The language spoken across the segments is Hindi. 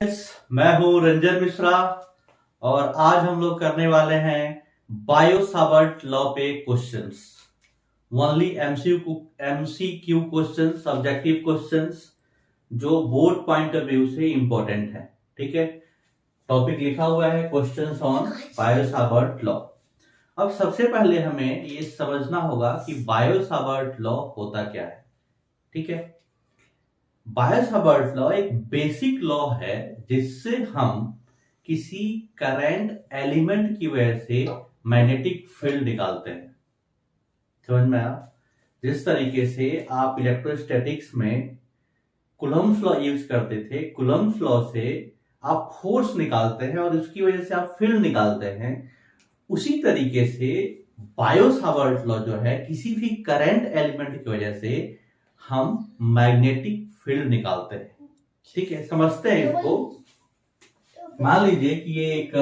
मैं हूं रंजन मिश्रा और आज हम लोग करने वाले हैं बायो-सावर्ट लॉ पे questions. Only MCQ questions, subjective questions जो बोर्ड पॉइंट ऑफ व्यू से इंपॉर्टेंट है। ठीक है, टॉपिक लिखा हुआ है क्वेश्चंस ऑन बायो-सावर्ट लॉ। अब सबसे पहले हमें ये समझना होगा कि बायो-सावर्ट लॉ होता क्या है। ठीक है, बायो-सावर्ट लॉ एक बेसिक लॉ है जिससे हम किसी करंट एलिमेंट की वजह से मैग्नेटिक फील्ड निकालते हैं। समझ में आया? जिस तरीके से आप इलेक्ट्रोस्टैटिक्स में कूलम्ब्स लॉ यूज करते थे, कूलम्ब्स लॉ से आप फोर्स निकालते हैं और उसकी वजह से आप फील्ड निकालते हैं, उसी तरीके से बायो-सावर्ट लॉ जो है किसी भी करंट एलिमेंट की वजह से हम मैग्नेटिक फील्ड निकालते हैं। ठीक है, समझते हैं इसको। मान लीजिए कि ये एक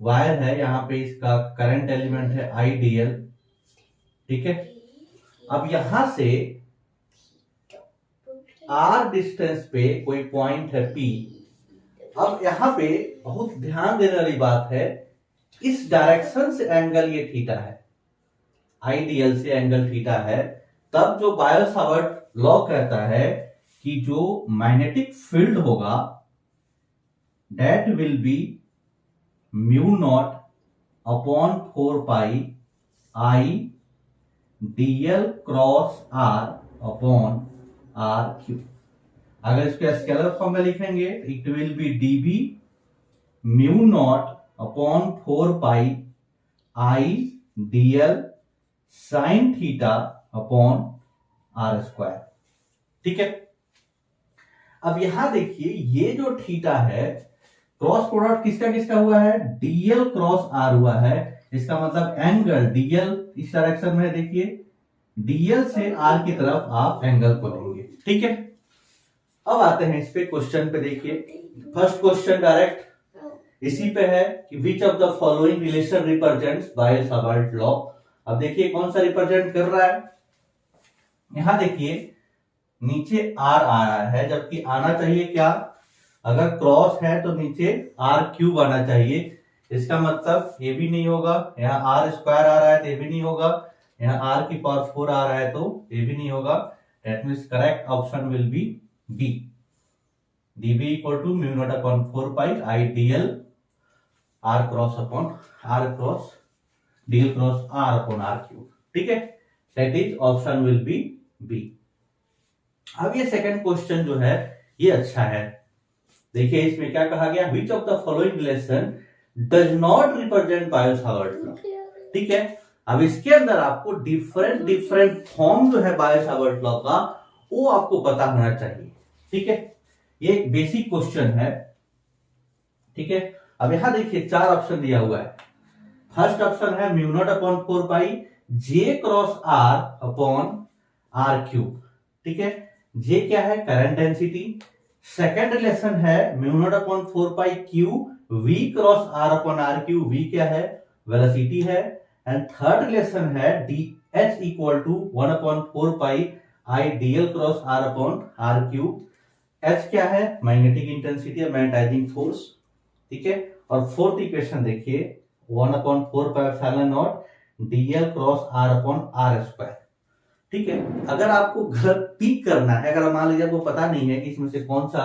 वायर है, यहां पे इसका करंट एलिमेंट है आईडीएल। ठीक है, अब यहां से आर डिस्टेंस पे कोई पॉइंट है पी। अब यहां पे बहुत ध्यान देने वाली बात है, इस डायरेक्शन से एंगल ये थीटा है, आईडीएल से एंगल थीटा है। तब जो बायो-सावर्ट लॉ कहता है कि जो मैग्नेटिक फील्ड होगा that will be mu naught upon 4 pi I dl cross r upon r cube। अगर इसको स्केलर फॉर्म में लिखेंगे it will B db mu naught upon 4 pi I dl sin theta upon r square। ठीक है, अब यहां देखिए ये जो थीटा है, क्रॉस प्रोडक्ट किसका किसका हुआ है, डीएल क्रॉस आर हुआ है। इसका मतलब एंगल डीएल इस डायरेक्शन में है। देखिए डीएल से आर की तरफ आप एंगल को लेंगे। ठीक है, अब आते हैं इस पे क्वेश्चन पे। देखिए फर्स्ट क्वेश्चन डायरेक्ट इसी पे है कि विच of the following relation represents Biot-Savart law. अब देखिए कौन सा रिप्रेजेंट कर रहा है। यहां देखिए नीचे आर आ रहा है, जबकि आना चाहिए क्या, अगर क्रॉस है तो नीचे आर क्यूब आना चाहिए। इसका मतलब ये भी नहीं होगा, यहाँ आर स्क्वायर आ रहा है तो ये भी नहीं होगा, यहाँ आर की पावर 4 आ रहा है तो ये भी नहीं होगा। That means correct option will be B, dB equal to mu naught upon 4 pi I DL R cross upon R cross DL cross are upon are cube. ठीक है, that is option will be B. अब ये सेकंड क्वेश्चन जो है ये अच्छा है। देखिए इसमें क्या कहा गया, which of the following relation does not represent Biot-Savart law. ठीक है, अब इसके अंदर आपको डिफरेंट फॉर्म जो है बायो-सावर्ट लॉ का वो आपको पता होना चाहिए। ठीक है, ये एक बेसिक क्वेश्चन है। ठीक है, अब यहां देखिए 4 ऑप्शन दिया हुआ है। फर्स्ट ऑप्शन है mu naught upon 4 pi J cross are upon are cube. ठीक है, जे क्या है, करंट डेंसिटी। सेकेंड रिलेशन है mu naught upon 4 pi Q V cross are upon R cube. V क्या है, वेलोसिटी है। एंड थर्ड रिलेशन है D H equal to 1 upon 4 pi I DL cross are upon are cube. H क्या है, मैग्नेटिक इंटेंसिटी, मैग्नेटाइजिंग फोर्स। ठीक है, और फोर्थ इक्वेशन देखिए 1 upon 4 pi epsilon naught DL cross are upon are square. ठीक है, अगर आपको गलत पिक करना है, अगर मान लीजिए आपको पता नहीं है कि इसमें से कौन सा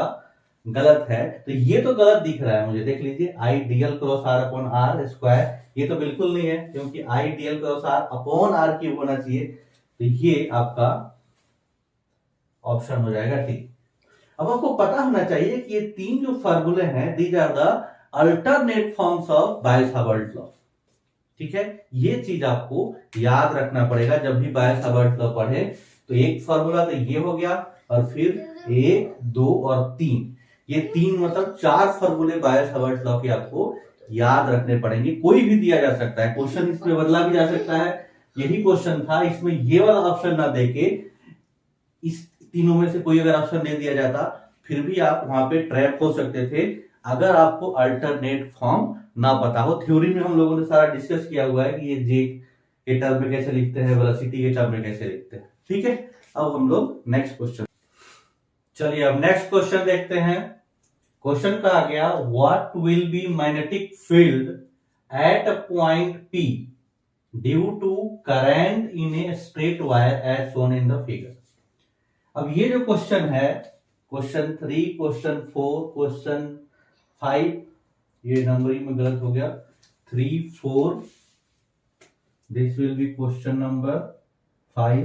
गलत है, तो ये तो गलत दिख रहा है मुझे। देख लीजिए I DL cross are upon are square, ये तो बिल्कुल नहीं है क्योंकि I DL cross are upon are cube होना चाहिए। तो ये आपका ऑप्शन हो जाएगा ठीक। अब आपको पता होना चाहिए कि ये 3 जो फॉर्मूले हैं these are the alternate forms of Biot Savart law. ठीक है, ये चीज आपको याद रखना पड़ेगा जब भी बायो-सावर्ट लॉ पढ़े। तो एक फॉर्मूला तो ये हो गया, और फिर 1, 2 और 3, ये 3 मतलब 4 फॉर्मूले बायो-सावर्ट लॉ के आपको याद रखने पड़ेंगे। कोई भी दिया जा सकता है, क्वेश्चन इसमें बदला भी जा सकता है। यही क्वेश्चन था, इसमें ये वाला ऑप्शन ना देके इस तीनों में से कोई अगर ऑप्शन दे दिया जाता फिर भी आप वहां पे ट्रैप हो सकते थे, अगर आपको अल्टरनेट फॉर्म ना पता हो। थ्योरी में हम लोगों ने सारा डिस्कस किया हुआ है कि ये जे के टर्म में कैसे लिखते हैं, वेलोसिटी के टर्म में कैसे लिखते हैं। ठीक है, अब हम लोग नेक्स्ट क्वेश्चन चलिए अब नेक्स्ट क्वेश्चन देखते हैं। क्वेश्चन कहा गया what will be magnetic field at a point P due to current in a straight wire as shown in the figure. अब ये जो क्वेश्चन है, क्वेश्चन 3, क्वेश्चन 4, क्वेश्चन 5, ये नंबरिंग में गलत हो गया, 3, 4, this will be question number 5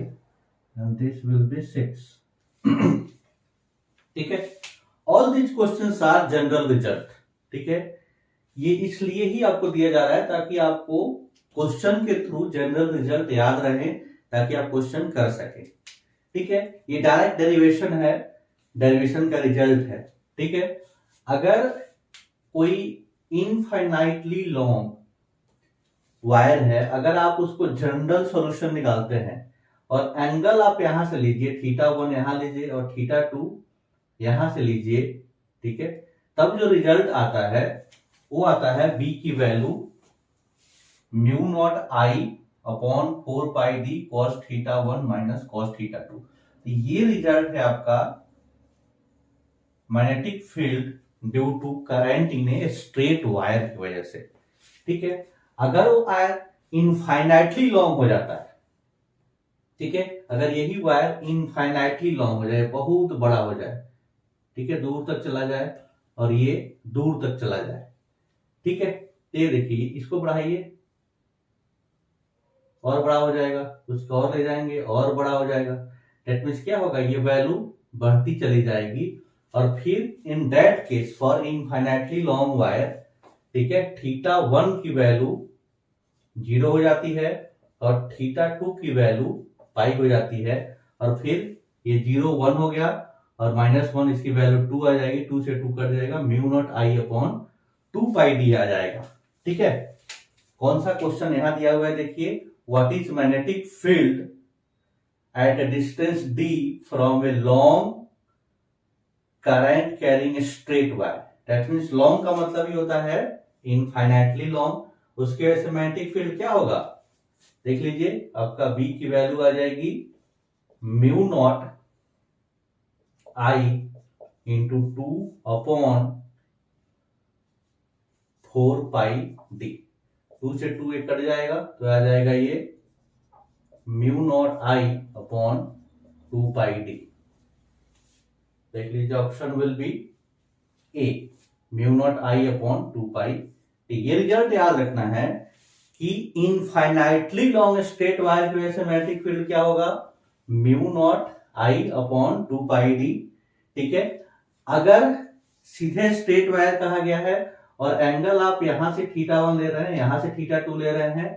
and this will be 6। ठीक है, all these questions are general result. ठीक है, ये इसलिए ही आपको दिया जा रहा है ताकि आपको क्वेश्चन के थ्रू जनरल रिजल्ट याद रहे, ताकि आप क्वेश्चन कर सके। ठीक है, ये डायरेक्ट डेरिवेशन है, डेरिवेशन का रिजल्ट है। ठीक है, अगर कोई इनफाइनाइटली लॉन्ग वायर है, अगर आप उसको जनरल सॉल्यूशन निकालते हैं और एंगल आप यहां से लीजिए, θ1 यहां लीजिए और θ2 यहां से लीजिए, ठीक है, तब जो रिजल्ट आता है वो आता है b की value μ0I upon 4πd cos θ1 minus cos θ2। ये रिजल्ट है आपका magnetic field due to current in a straight wire की वजह से। ठीक है, अगर वो वायर इनफाइनाइटली लॉन्ग हो जाता है, ठीक है, अगर यही वायर इनफाइनाइटली लॉन्ग हो जाए, बहुत बड़ा हो जाए, ठीक है, दूर तक चला जाए और ये दूर तक चला जाए, ठीक है, ये देखिए इसको बढ़ाइए और बड़ा हो जाएगा, उसको और ले जाएंगे और बड़ा हो जाएगा। दैट मीन्स क्या होगा, ये वैल्यू बढ़ती चली जाएगी और फिर in that case for infinitely long wire, ठीक है, θ1 की वैल्यू 0 हो जाती है और θ2 की वैल्यू पाई हो जाती है और फिर ये 0 1 हो गया और -1 इसकी वैल्यू 2 आ जाएगी, 2 से 2 कट जाएगा, μ0I अपॉन 2πd आ जाएगा। ठीक है, कौन सा क्वेश्चन यहां दिया हुआ है देखिए, what is magnetic field at a distance d from a long current carrying straight wire. That means long का मतलब ही होता है इनफाइनाइटली लॉन्ग, उसकी वजह से मैग्नेटिक फील्ड क्या होगा, देख लीजिए, आपका b की वैल्यू आ जाएगी μ0I इंटू 2 अपॉन 4πd, 2 से 2 कट जाएगा तो आ जाएगा ये μ0I अपॉन 2πd। देख लीजिए option will B A, μ0I upon 2πd। ये रिजल्ट याद रखना है कि इनफाइनाइटली लॉन्ग स्ट्रेट वायर की वजह से मैग्नेटिक फील्ड क्या होगा, μ0I अपॉन 2πd। ठीक है, अगर सीधे स्ट्रेट वायर कहा गया है और एंगल आप यहां से θ1 ले रहे हैं, यहां से θ2 ले रहे हैं,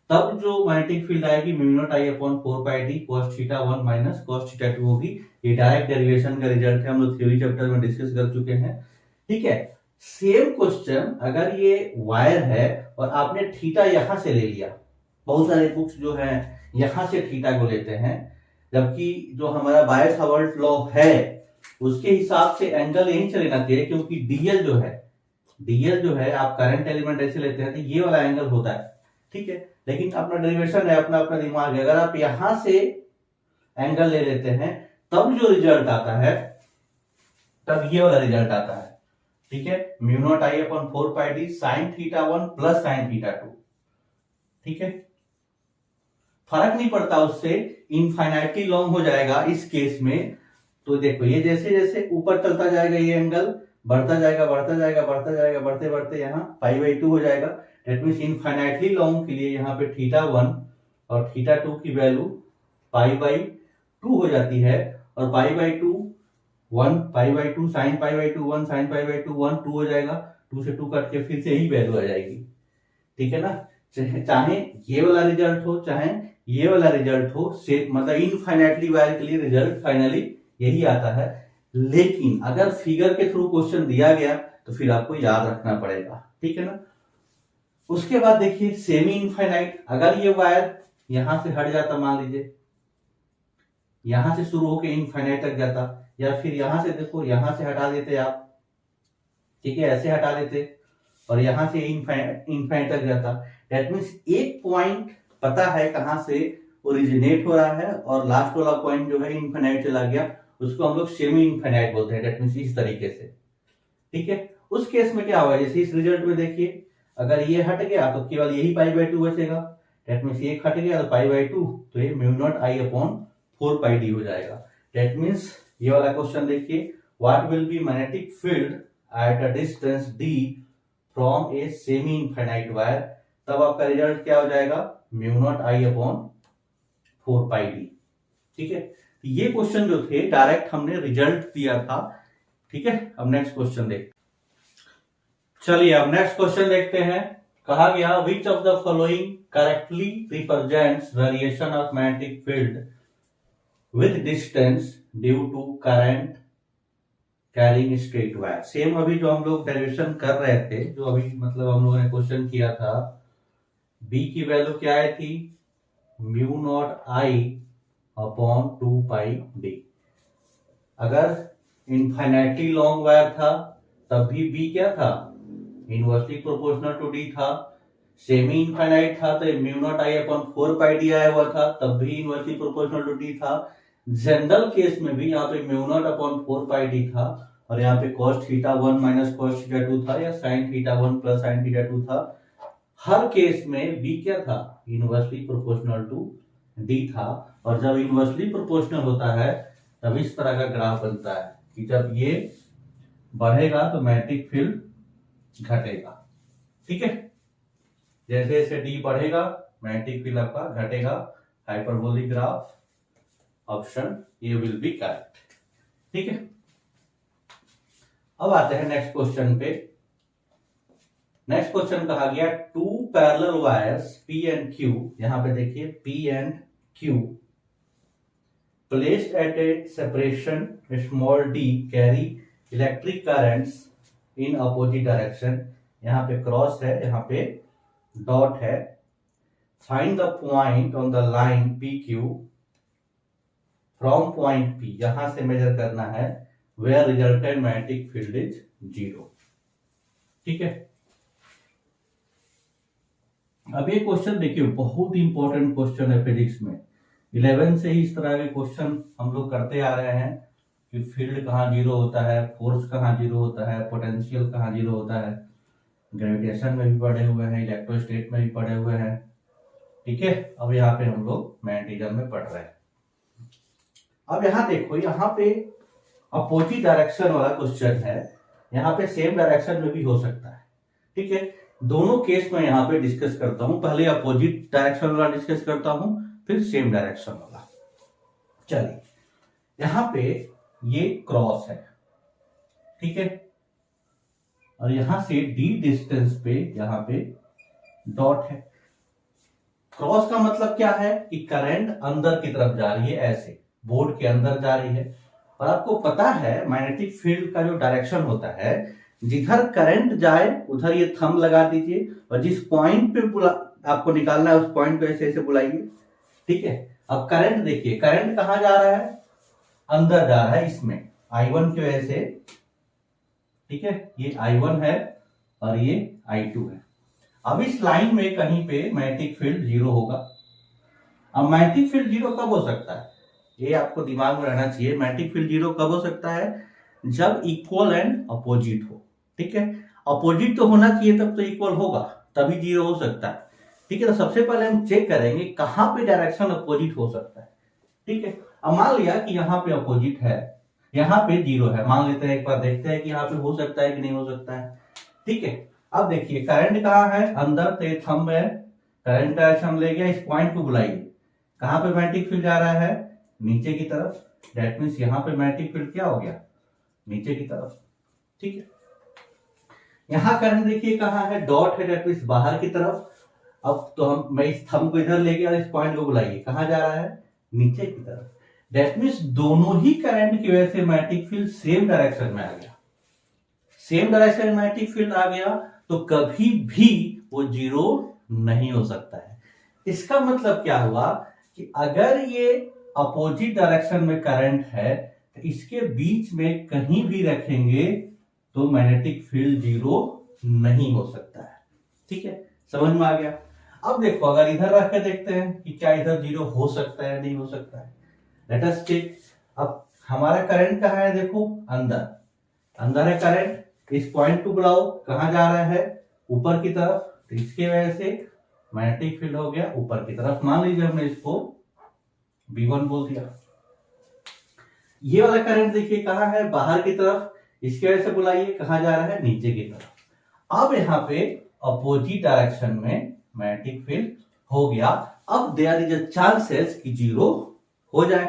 तब जो मैग्नेटिक फील्ड आएगी μ0I upon 4πd cos θ1 minus cos θ2 होगी। ये डायरेक्ट डेरिवेशन का रिजल्ट है, हम लोग थ्योरी चैप्टर में डिस्कस कर चुके हैं। ठीक है, सेम क्वेश्चन अगर ये वायर है और आपने थीटा यहां से ले लिया, बहुत सारे बुक्स जो है यहां से थीटा को लेते हैं, जबकि जो हमारा बायो-सावर्ट लॉ है उसके हिसाब से एंगल यहीं से लेना चाहिए, क्योंकि डीएल जो है आप करंट एलिमेंट ऐसे लेते हैं तो ये वाला एंगल होता है। ठीक है, लेकिन अपना डेरिवेशन है, अपना अपना दिमाग है, अगर आप यहां से एंगल ले लेते हैं तब जो रिजल्ट आता है, तब ये वाला रिजल्ट आता है। ठीक है, μ0I upon 4πd sin θ1 plus sin θ2। ठीक है, फर्क नहीं पड़ता उससे, इनफाइनाइटली लॉन्ग हो जाएगा इस केस में। तो देखो ये जैसे जैसे ऊपर चलता जाएगा ये एंगल बढ़ता जाएगा बढ़ता जाएगा बढ़ता जाएगा, बढ़ते बढ़ते यहाँ π/2 हो जाएगा। दैट मींस इनफाइनाइटली लॉन्ग के लिए यहाँ पे θ1 और θ2 की वैल्यू π/2 हो जाती है और π/2 1, π/2 sin π/2 1, sin π/2 1, 2 हो जाएगा, 2 से 2 कट के फिर से यही वैल्यू आ जाएगी। ठीक है ना, चाहे ये वाला रिजल्ट हो चाहे ये वाला रिजल्ट हो, से मतलब इनफाइनाइटली वायर के लिए रिजल्ट फाइनली यही आता है। लेकिन अगर फिगर के थ्रू क्वेश्चन दिया गया तो फिर आपको याद रखना पड़ेगा। ठीक है ना, उसके बाद देखिए सेमी इनफाइनाइट, अगर ये वायर यहां से हट जाता, मान लीजिए यहां से शुरू होकर इनफाइनाइट तक जाता, या फिर यहां से देखो यहां से हटा देते आप, ठीक है, ऐसे हटा देते और यहां से इनफाइनाइट तक जाता। दैट मींस एक पॉइंट पता है कहां से ओरिजिनेट हो रहा है और लास्ट वाला पॉइंट जो है इनफाइनाइट चला गया, उसको हम लोग सेमी इनफाइनाइट बोलते हैं, दैट मींस इस तरीके से, ठीक है। उस केस में क्या होगा, जैसे इस रिजल्ट में देखिए, अगर ये हट गया तो केवल यही पाई बाई 2 बचेगा, दैट मींस ये हट गया तो पाई बाई 2, तो ये mu naught I upon 4 pi D हो जाएगा। दैट मींस ये वाला क्वेश्चन देखिए, what will be magnetic field at a distance D from a semi infinite wire, तब आपका रिजल्ट क्या हो जाएगा, mu naught I upon 4 pi D, ठीक है। ये क्वेश्चन जो थे डायरेक्ट हमने रिजल्ट दिया था, ठीक है। अब नेक्स्ट क्वेश्चन देखते, चलिए अब नेक्स्ट क्वेश्चन देखते हैं। कहा गया which of the following correctly represents variation of magnetic field with distance due to current carrying straight wire. Same अभी जो हम लोग डेरिवेशन कर रहे थे, जो अभी मतलब हम लोगों ने क्वेश्चन किया था, बी की वैल्यू क्या आई थी, mu naught I upon 2 pi D. अगर इनफाइनाइटली लॉन्ग वायर था तब भी बी क्या था, इनवर्सली प्रोपोर्शनल टू डी था। सेमी इनफाइनाइट था तो mu naught I upon 4 pi D आया हुआ था, तब भी इनवर्सली प्रोपोर्शनल टू डी था। जनरल केस में भी यहाँ पे म्यू नॉट अपॉन 4 पाई डी था, और यहाँ पे cos theta 1 minus cos theta 2 था, या sin theta 1 plus sin theta 2 था। हर केस में बी क्या था, इनवर्सली प्रोपोर्शनल टू डी था। और जब इनवर्सली प्रोपोर्शनल होता है तब इस तरह का ग्राफ बनता है कि जब ये बढ़ेगा तो मैग्नेटिक फील्ड घटेगा, ठीक है। जैसे जैसे डी बढ़ेगा मैग्नेटिक फील्ड आपका घटेगा, hyperbolic graph, option A will be correct, ठीक है। अब आते हैं नेक्स्ट क्वेश्चन पे। नेक्स्ट क्वेश्चन कहा गया two parallel wires P and Q, यहां पे देखिए P and Q placed at a separation small d carry electric currents in opposite direction। यहाँ पे क्रॉस है, यहाँ पे डॉट है। Find the point on the line P Q from point P, यहां से मेजर करना है, where resultant magnetic field is 0, ठीक है। अब ये क्वेश्चन देखिए बहुत इंपॉर्टेंट क्वेश्चन है फिजिक्स में। 11 से ही इस तरह के क्वेश्चन हम लोग करते आ रहे हैं कि फील्ड कहाँ जीरो होता है, फोर्स कहाँ जीरो होता है, पोटेंशियल कहाँ जीरो होता है। ग्रेविटेशन में भी पढ़े हुए हैं, इलेक्ट्रोस्टेट में भी पढ़े हुए हैं, ठीक है। अब यहाँ पे हम लोग मैग्नेटिज्म में पढ़ रहे हैं। अब यहाँ देखो, यहाँ पे अपोजिट डायरेक्शन वाला क्वेश्चन है, यहाँ पे सेम डायरेक्शन में भी हो सकता है, ठीक है। दोनों केस में यहाँ पे डिस्कस करता हूं, पहले अपोजिट डायरेक्शन वाला डिस्कस करता हूं, फिर सेम डायरेक्शन वाला। चलिए यहां पे ये क्रॉस है, ठीक है, और यहां से डी डिस्टेंस पे यहां पे डॉट है। क्रॉस का मतलब क्या है कि करंट अंदर की तरफ जा रही है, ऐसे बोर्ड के अंदर जा रही है। और आपको पता है मैग्नेटिक फील्ड का जो डायरेक्शन होता है, जिधर करंट जाए उधर ये थंब लगा दीजिए, और जिस पॉइंट पे आपको निकालना है उस पॉइंट को ऐसे ऐसे बुलाइए, ठीक है। अब करंट देखिए, करंट कहां जा रहा है, अंदर जा रहा है, इसमें I1 की वजह से, ठीक है। ये I1 है और ये I2 है। अब इस लाइन में कहीं पे मैग्नेटिक फील्ड 0 होगा। अब मैग्नेटिक फील्ड 0 कब हो सकता है, ये आपको दिमाग में रहना चाहिए। मैग्नेटिक फील्ड 0 कब हो सकता है, जब इक्वल एंड अपोजिट हो, ठीक है। अपोजिट तो होना चाहिए तब तो इक्वल होगा, तभी 0 हो सकता है, ठीक है। तो सबसे पहले हम चेक करेंगे कहां पे डायरेक्शन अपोजिट हो सकता है, ठीक है। अब मान लिया कि यहाँ पे अपोजिट है, यहाँ पे 0 है, मान लेते हैं, एक बार देखते हैं कि यहाँ पे हो सकता है कि नहीं हो सकता है, ठीक है। अब देखिए करंट कहाँ है, अंदर, तो थंब है, करंट डायरेक्शन ले गया, इस पॉइंट को बुलाइए। कहां पे मैग्नेटिक फील्ड जा रहा है, नीचे की तरफ, दैट मींस यहाँ पे मैग्नेटिक फील्ड क्या हो गया, नीचे की तरफ, ठीक है। यहाँ करंट देखिए कहाँ है, डॉट है, दैट मींस बाहर की तरफ। अब तो मैं इस थंब को इधर ले गया, इस पॉइंट को बुलाइए, कहां जा रहा है, नीचे की तरफ। दैट मींस दोनों ही करंट की वजह से मैग्नेटिक फील्ड सेम डायरेक्शन में आ गया। सेम डायरेक्शन में मैग्नेटिक फील्ड आ गया तो कभी भी वो 0 नहीं हो सकता है। इसका मतलब क्या हुआ कि अगर ये अपोजिट डायरेक्शन में करंट है तो इसके बीच में कहीं भी रखेंगे तो मैग्नेटिक फील्ड 0 नहीं हो सकता है, ठीक है। समझ में आ गया। अब देखो अगर इधर रख के देखते हैं कि क्या इधर 0 हो सकता है, नहीं हो सकता है। Let us check. अब हमारा करंट कहाँ है, देखो अंदर, अंदर है करंट। इस पॉइंट को बुलाओ, कहाँ जा रहा है, ऊपर की तरफ, तो इसके वजह से मैग्नेटिक फील्ड हो गया ऊपर की तरफ। मान लीजिए हमने इसको V1 बोल दिया। ये वाला करंट देखिए कहाँ है, बाहर की तरफ, इसकी वजह से बुलाइए कहाँ जा रहा है, नीचे की तरफ। अब यहाँ पे अपोजिट डायरेक्शन में मैग्नेटिक फील्ड हो गया। अब देयर इज अ चांसेस कि जीरो हो जाए।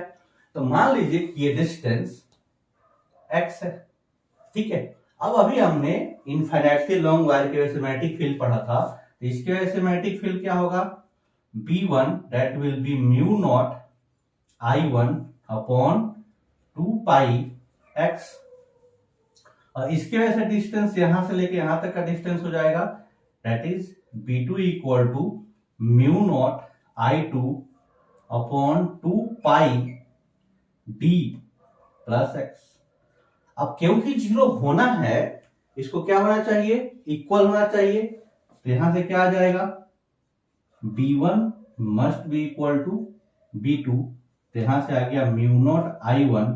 तो मान लीजिए कि ये डिस्टेंस x है, ठीक है। अब अभी हमने इनफाइनाइटली लॉन्ग वायर की वजह से मैग्नेटिक फील्ड पढ़ा था, तो इसकी वजह से मैग्नेटिक फील्ड क्या होगा, B1 that will be mu naught I1 upon 2 pi x, और इसकी वजह से डिस्टेंस यहां से लेके यहां तक का डिस्टेंस हो जाएगा, that is B2 equal to mu naught I2 upon 2 pi d plus x। अब क्योंकि जीरो होना है, इसको क्या होना चाहिए, इक्वल होना चाहिए। तो यहां से क्या आ जाएगा, B1 must be equal to B2, तो यहां से आ गया mu naught I1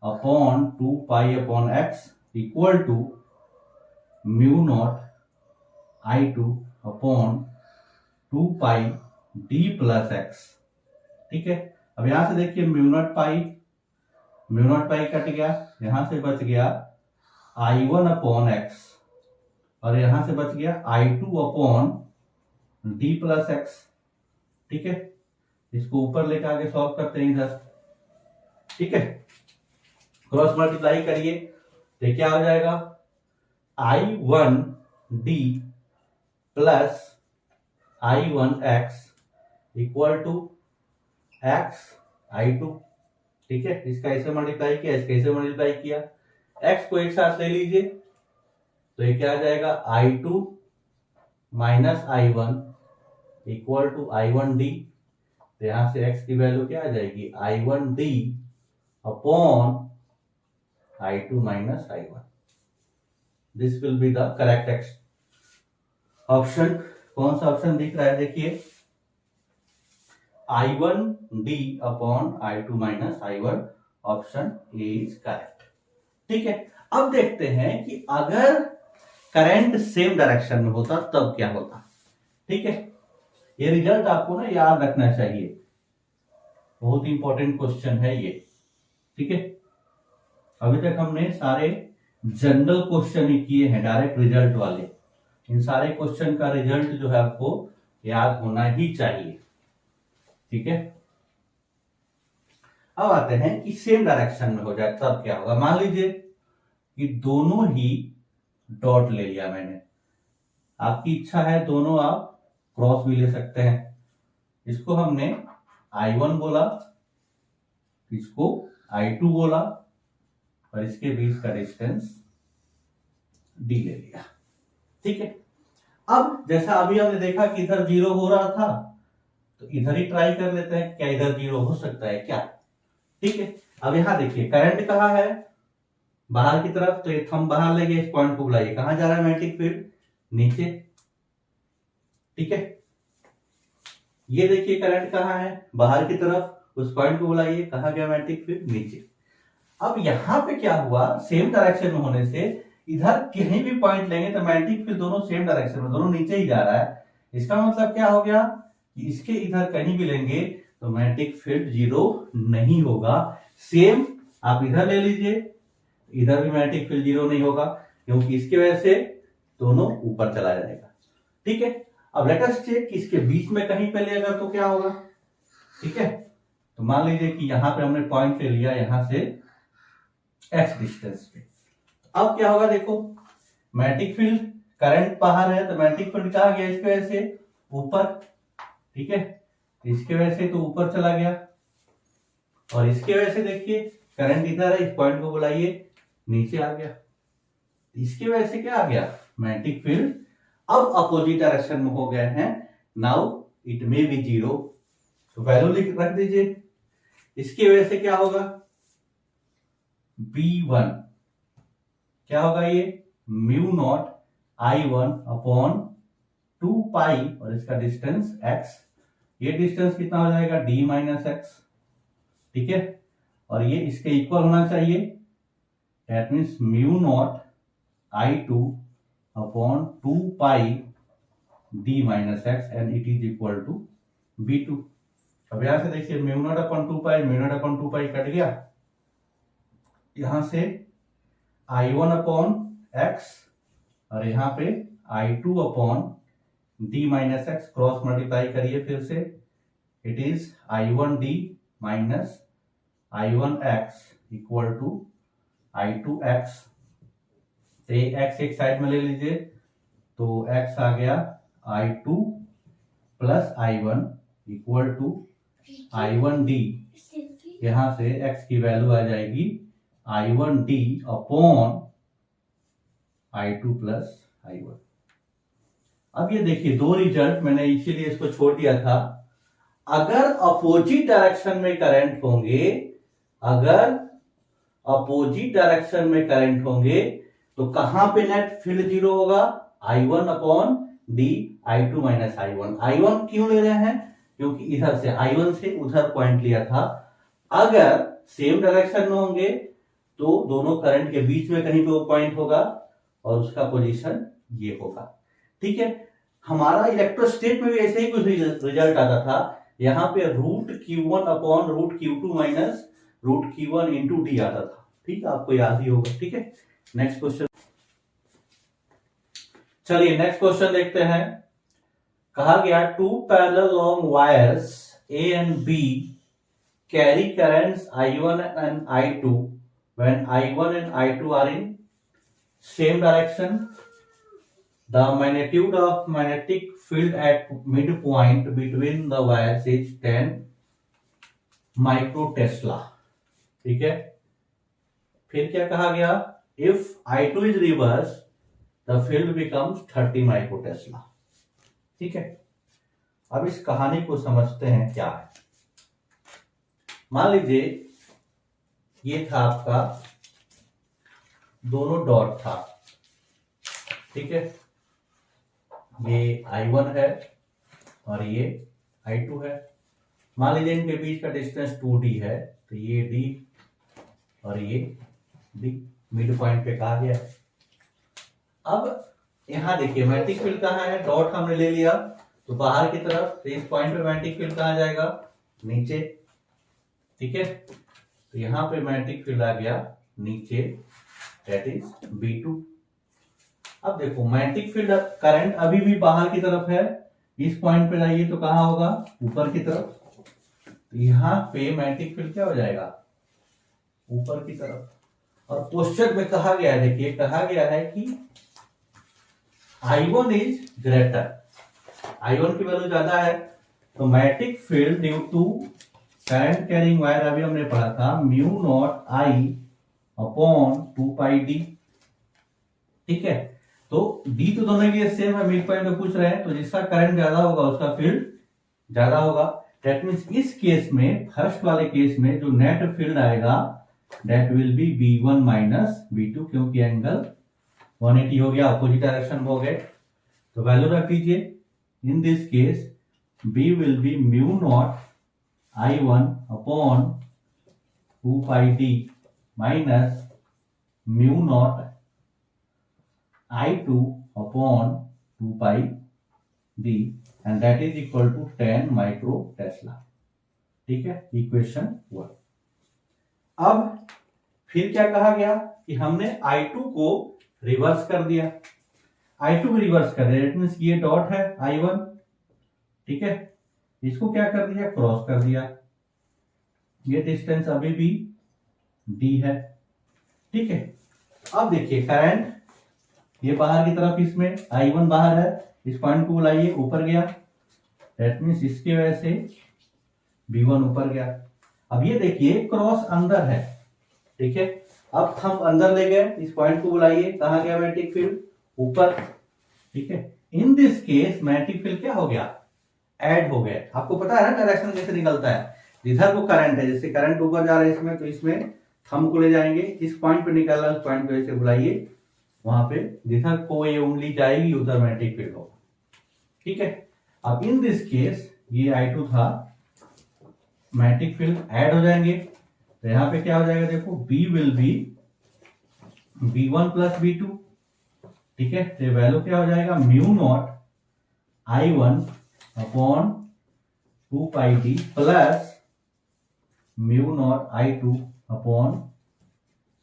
upon 2 pi upon x equal to mu naught I2 upon 2 pi d plus x, ठीक है। अब यहां से देखिए म्यू नॉट पाई कट गया, यहां से बच गया I1 अपॉन x, और यहां से बच गया I2 upon d plus x, ठीक है। इसको ऊपर लेकर आगे सॉल्व करते हैं इधर, ठीक है। क्रॉस मल्टीप्लाई करिए तो क्या हो जाएगा, I1d plus I1x equal to x I2, ठीक है। इसका ऐसे मल्टीप्लाई किया, इसका ऐसे मल्टीप्लाई किया, x को एक साथ ले लीजिए तो ये क्या आ जाएगा, I2 minus I1 equal to I1d, तो यहां से x की वैल्यू क्या आ जाएगी, I1d upon I2 minus I1। This will be the correct option. कौन सा ऑप्शन दिख रहा है, देखिए I1d upon I2 minus I1, option A is correct, ठीक है। अब देखते हैं कि अगर करंट सेम डायरेक्शन में होता तब क्या होता, ठीक है। ये रिजल्ट आपको ना याद रखना चाहिए, बहुत इंपॉर्टेंट क्वेश्चन है ये, ठीक है। अभी तक हमने सारे जनरल क्वेश्चन ही किए हैं, डायरेक्ट रिजल्ट वाले। इन सारे क्वेश्चन का रिजल्ट जो है आपको याद होना ही चाहिए, ठीक है। अब आते हैं कि सेम डायरेक्शन में हो जाए तब क्या होगा। मान लीजिए कि दोनों ही डॉट ले लिया मैंने, आपकी इच्छा है दोनों आप क्रॉस भी ले सकते हैं। इसको हमने I1 बोला, इसको I2 बोला, और इसके बीच का डिस्टेंस d ले लिया, ठीक है। अब जैसा अभी हमने देखा कि इधर जीरो हो रहा था, तो इधर ही ट्राई कर लेते हैं, क्या इधर जीरो हो सकता है क्या, ठीक है। अब यहां देखिए करंट कहां है, बाहर की तरफ, तो ये थंब बाहर लेंगे, इस पॉइंट को बुलाइए, कहां जा रहा है मैग्नेटिक फील्ड, नीचे, ठीक है। ये देखिए करंट कहां है, बाहर की तरफ, उस पॉइंट को बुलाइए, कहां गया मैग्नेटिक फील्ड, नीचे। अब यहां पे क्या हुआ, सेम डायरेक्शन में होने से इधर कहीं भी पॉइंट लेंगे तो मैग्नेटिक फील्ड दोनों सेम डायरेक्शन में, दोनों नीचे ही जा रहा है। इसका मतलब क्या हो गया कि इसके इधर कहीं भी लेंगे तो मैग्नेटिक फील्ड जीरो नहीं होगा। सेम आप इधर ले लीजिए, इधर भी मैग्नेटिक फील्ड जीरो नहीं होगा, क्योंकि इसकी वजह से दोनों ऊपर चला जाएगा, ठीक है। अब लेट अस चेक कि इसके बीच में कहीं पे लेगा तो क्या होगा, ठीक है। तो मान लीजिए कि यहां पे हमने पॉइंट ले लिया, यहां से x डिस्टेंस पे। अब क्या होगा, देखो मैग्नेटिक फील्ड, करंट बाहर है तो मैग्नेटिक फील्ड कहां गया, इसकी वजह से ऊपर, ठीक है। इसके वजह से तो ऊपर चला गया, और इसके वजह से देखिए करंट इधर है, इस पॉइंट को बुलाइए, नीचे आ गया। इसकी वजह से क्या आ गया, मैग्नेटिक फील्ड अब अपोजिट डायरेक्शन में हो गए हैं। Now it may be zero, तो वैल्यू रख दीजिए। इसकी वजह से क्या होगा, B1 क्या होगा, ये म्यू नॉट I1 अपॉन 2 पाई, और इसका डिस्टेंस x, ये डिस्टेंस कितना हो जाएगा, d माइनस एक्स, ठीक है। और ये इसके इक्वल होना चाहिए। That means mu naught I2 upon 2 pi d minus x and it is equal to B2। अब यहां से देखिए mu naught upon 2 pi, mu naught upon 2 pi cut गया, यहां से I1 अपॉन एक्स और यहाँ पे I2 upon d minus x cross multiply करिए फिर से, it is I1d minus I1x equal to I2x। x एक साइड में ले लीजिए तो x आ गया I2 plus I1 equal to I1d। यहां से x की वैल्यू आ जाएगी I1d upon I2 plus I1। अब ये देखिए दो रिजल्ट, मैंने इसीलिए इसको छोड़ दिया था। अगर अपोजिट डायरेक्शन में करंट होंगे, अगर अपोजिट डायरेक्शन में करंट होंगे तो कहां पे नेट फील्ड जीरो होगा? I1 upon D I2 minus I1। I1 क्यों ले रहे हैं? क्योंकि इधर से I1 से उधर पॉइंट लिया था। अगर सेम डायरेक्शन में होंगे तो दोनों करंट के बीच में कहीं पे वो पॉइंट होगा और उसका पोजीशन ये होगा। ठीक है, हमारा इलेक्ट्रोस्टेट में भी ऐसे ही कुछ रिजल्ट आता था। यहाँ पे root Q1 upon root Q2 minus root Q1 into d आता था। ठीक है, आपको याद ही होगा। ठीक है, नेक्स्ट क्वेश्चन। चलिए नेक्स्ट क्वेश्चन देखते हैं। कहा गया two parallel long wires A and B carry currents I1 and I2 when I1 and I2 are in same direction. The magnitude of magnetic field at midpoint between the wires is 10 microtesla। ठीक है, फिर क्या कहा गया? If I2 is reversed, the field becomes 30 microtesla। ठीक है, अब इस कहानी को समझते हैं क्या है। मान लीजिए ये था आपका दोनों डॉट था। ठीक है, ये I1 है और ये I2 है। मान लीजिए इनके बीच का डिस्टेंस 2d है, तो ये d और ये d मिड पॉइंट पे कहा गया है। अब यहां देखिए मैग्नेटिक फील्ड कहाँ है? डॉट हमने ले लिया तो बाहर की तरफ, तो इस पॉइंट पे मैग्नेटिक फील्ड कहाँ जाएगा? नीचे। ठीक है, तो यहाँ पे मैग्नेटिक फील्ड आ गया नीचे, दैट इज B2। अब देखो मैग्नेटिक फील्ड करंट अभी भी बाहर की तरफ है, इस पॉइंट पे जाइए तो कहां होगा? ऊपर की तरफ। तो यहाँ पे मैग्नेटिक फील्ड क्या हो जाएगा? ऊपर की तरफ। और क्वेश्चन में कहा गया है, देखिए कहा गया है कि I1 इज ग्रेटर, I1 की वैल्यू ज्यादा है, तो magnetic field due to current carrying wire, अभी हमने पढ़ा था mu naught I upon 2 pi d। ठीक है, तो D तो दोनों के लिए सेम है, मिड पॉइंट पे पूछ रहे हैं, तो जिसका करंट ज्यादा होगा उसका फील्ड ज्यादा होगा। दैट मींस इस केस में, फर्स्ट वाले केस में जो नेट फील्ड आएगा that will B B1 minus B2, क्योंकि एंगल 180 हो गया, अपोजिट डायरेक्शन में हो गए। तो वैल्यू रख दीजिए। In this case B will be mu naught I1 upon 2 pi d minus mu naught I2 upon 2 pi d and that is equal to 10 microtesla। ठीक है, इक्वेशन 1। अब फिर क्या कहा गया कि हमने I2 को रिवर्स कर दिया। I2 को रिवर्स कर दिया, इट मींस ये डॉट है I1। ठीक है, इसको क्या कर दिया? क्रॉस कर दिया। ये डिस्टेंस अभी भी d है। ठीक है, अब देखिए करंट ये बाहर की तरफ, इसमें I1 बाहर है, इस पॉइंट को बुलाइए, ऊपर गया, दैट मींस इसकी वजह से B1 ऊपर गया। अब ये देखिए क्रॉस अंदर है। ठीक है, अब हम अंदर ले गए, इस पॉइंट को बुलाइए, कहां गया मैग्नेटिक फील्ड? ऊपर। ठीक है, in this case magnetic field क्या हो गया? ऐड हो गया। आपको पता है ना डायरेक्शन कैसे निकलता है? जिधर को करंट है, जैसे करंट ऊपर जा रहा है इसमें, तो इसमें थंब को ले जाएंगे, इस पॉइंट पे निकल रहा है, उस पॉइंट पे ऐसे बुलाइए, वहां पे जिधर को ये उंगली जाएगी उधर मैग्नेटिक फील्ड होगा। ठीक है, अब इन दिस केस ये I2 था, मैग्नेटिक फील्ड ऐड हो जाएंगे, तो यहाँ पे क्या हो जाएगा, देखो B will B B1 plus B2, ठीक है। तो वैल्यू क्या हो जाएगा, mu naught I1 upon 2πd plus mu naught I2 upon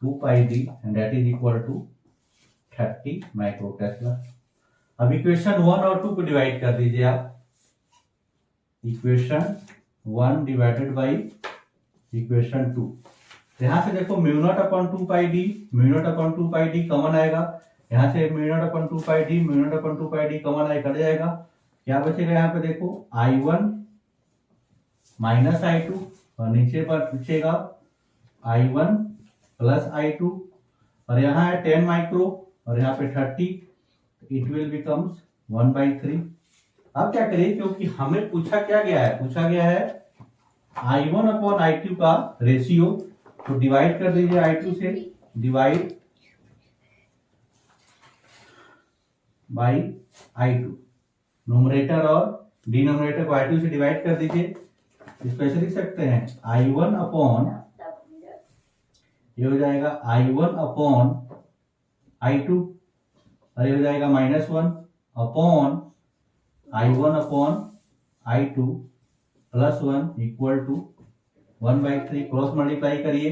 2πd and that is equal to 30 micro tesla. अब इक्वेशन 1 और 2 को डिवाइड कर दीजिए आप। Equation 1 divided by equation 2। यहां से देखो mu naught upon 2πd, mu naught upon 2πd common आएगा। यहां से mu naught upon 2πd, mu naught upon 2πd common आए, कट जाएगा। क्या बचेगा यहाँ पे, देखो I1 माइनस I2 और नीचे पर बचेगा I1 प्लस I2 और यहाँ है 10 माइक्रो और यहाँ पे 30, इट विल बिकम्स 1/3। अब क्या करिए, क्योंकि हमें पूछा क्या गया है, पूछा गया है I1 अपॉन I2 का रेशियो, तो डिवाइड कर दीजिए I2 से, डिवाइड बाई I2, न्यूमरेटर और डिनोमिनेटर को I2 से डिवाइड कर दीजिए। इसको ऐसे लिख सकते हैं I1 अपॉन, ये हो जाएगा I1 अपॉन I2 और ये हो जाएगा -1 upon I1 upon I2 plus 1 equal to 1/3। Cross multiply करिए,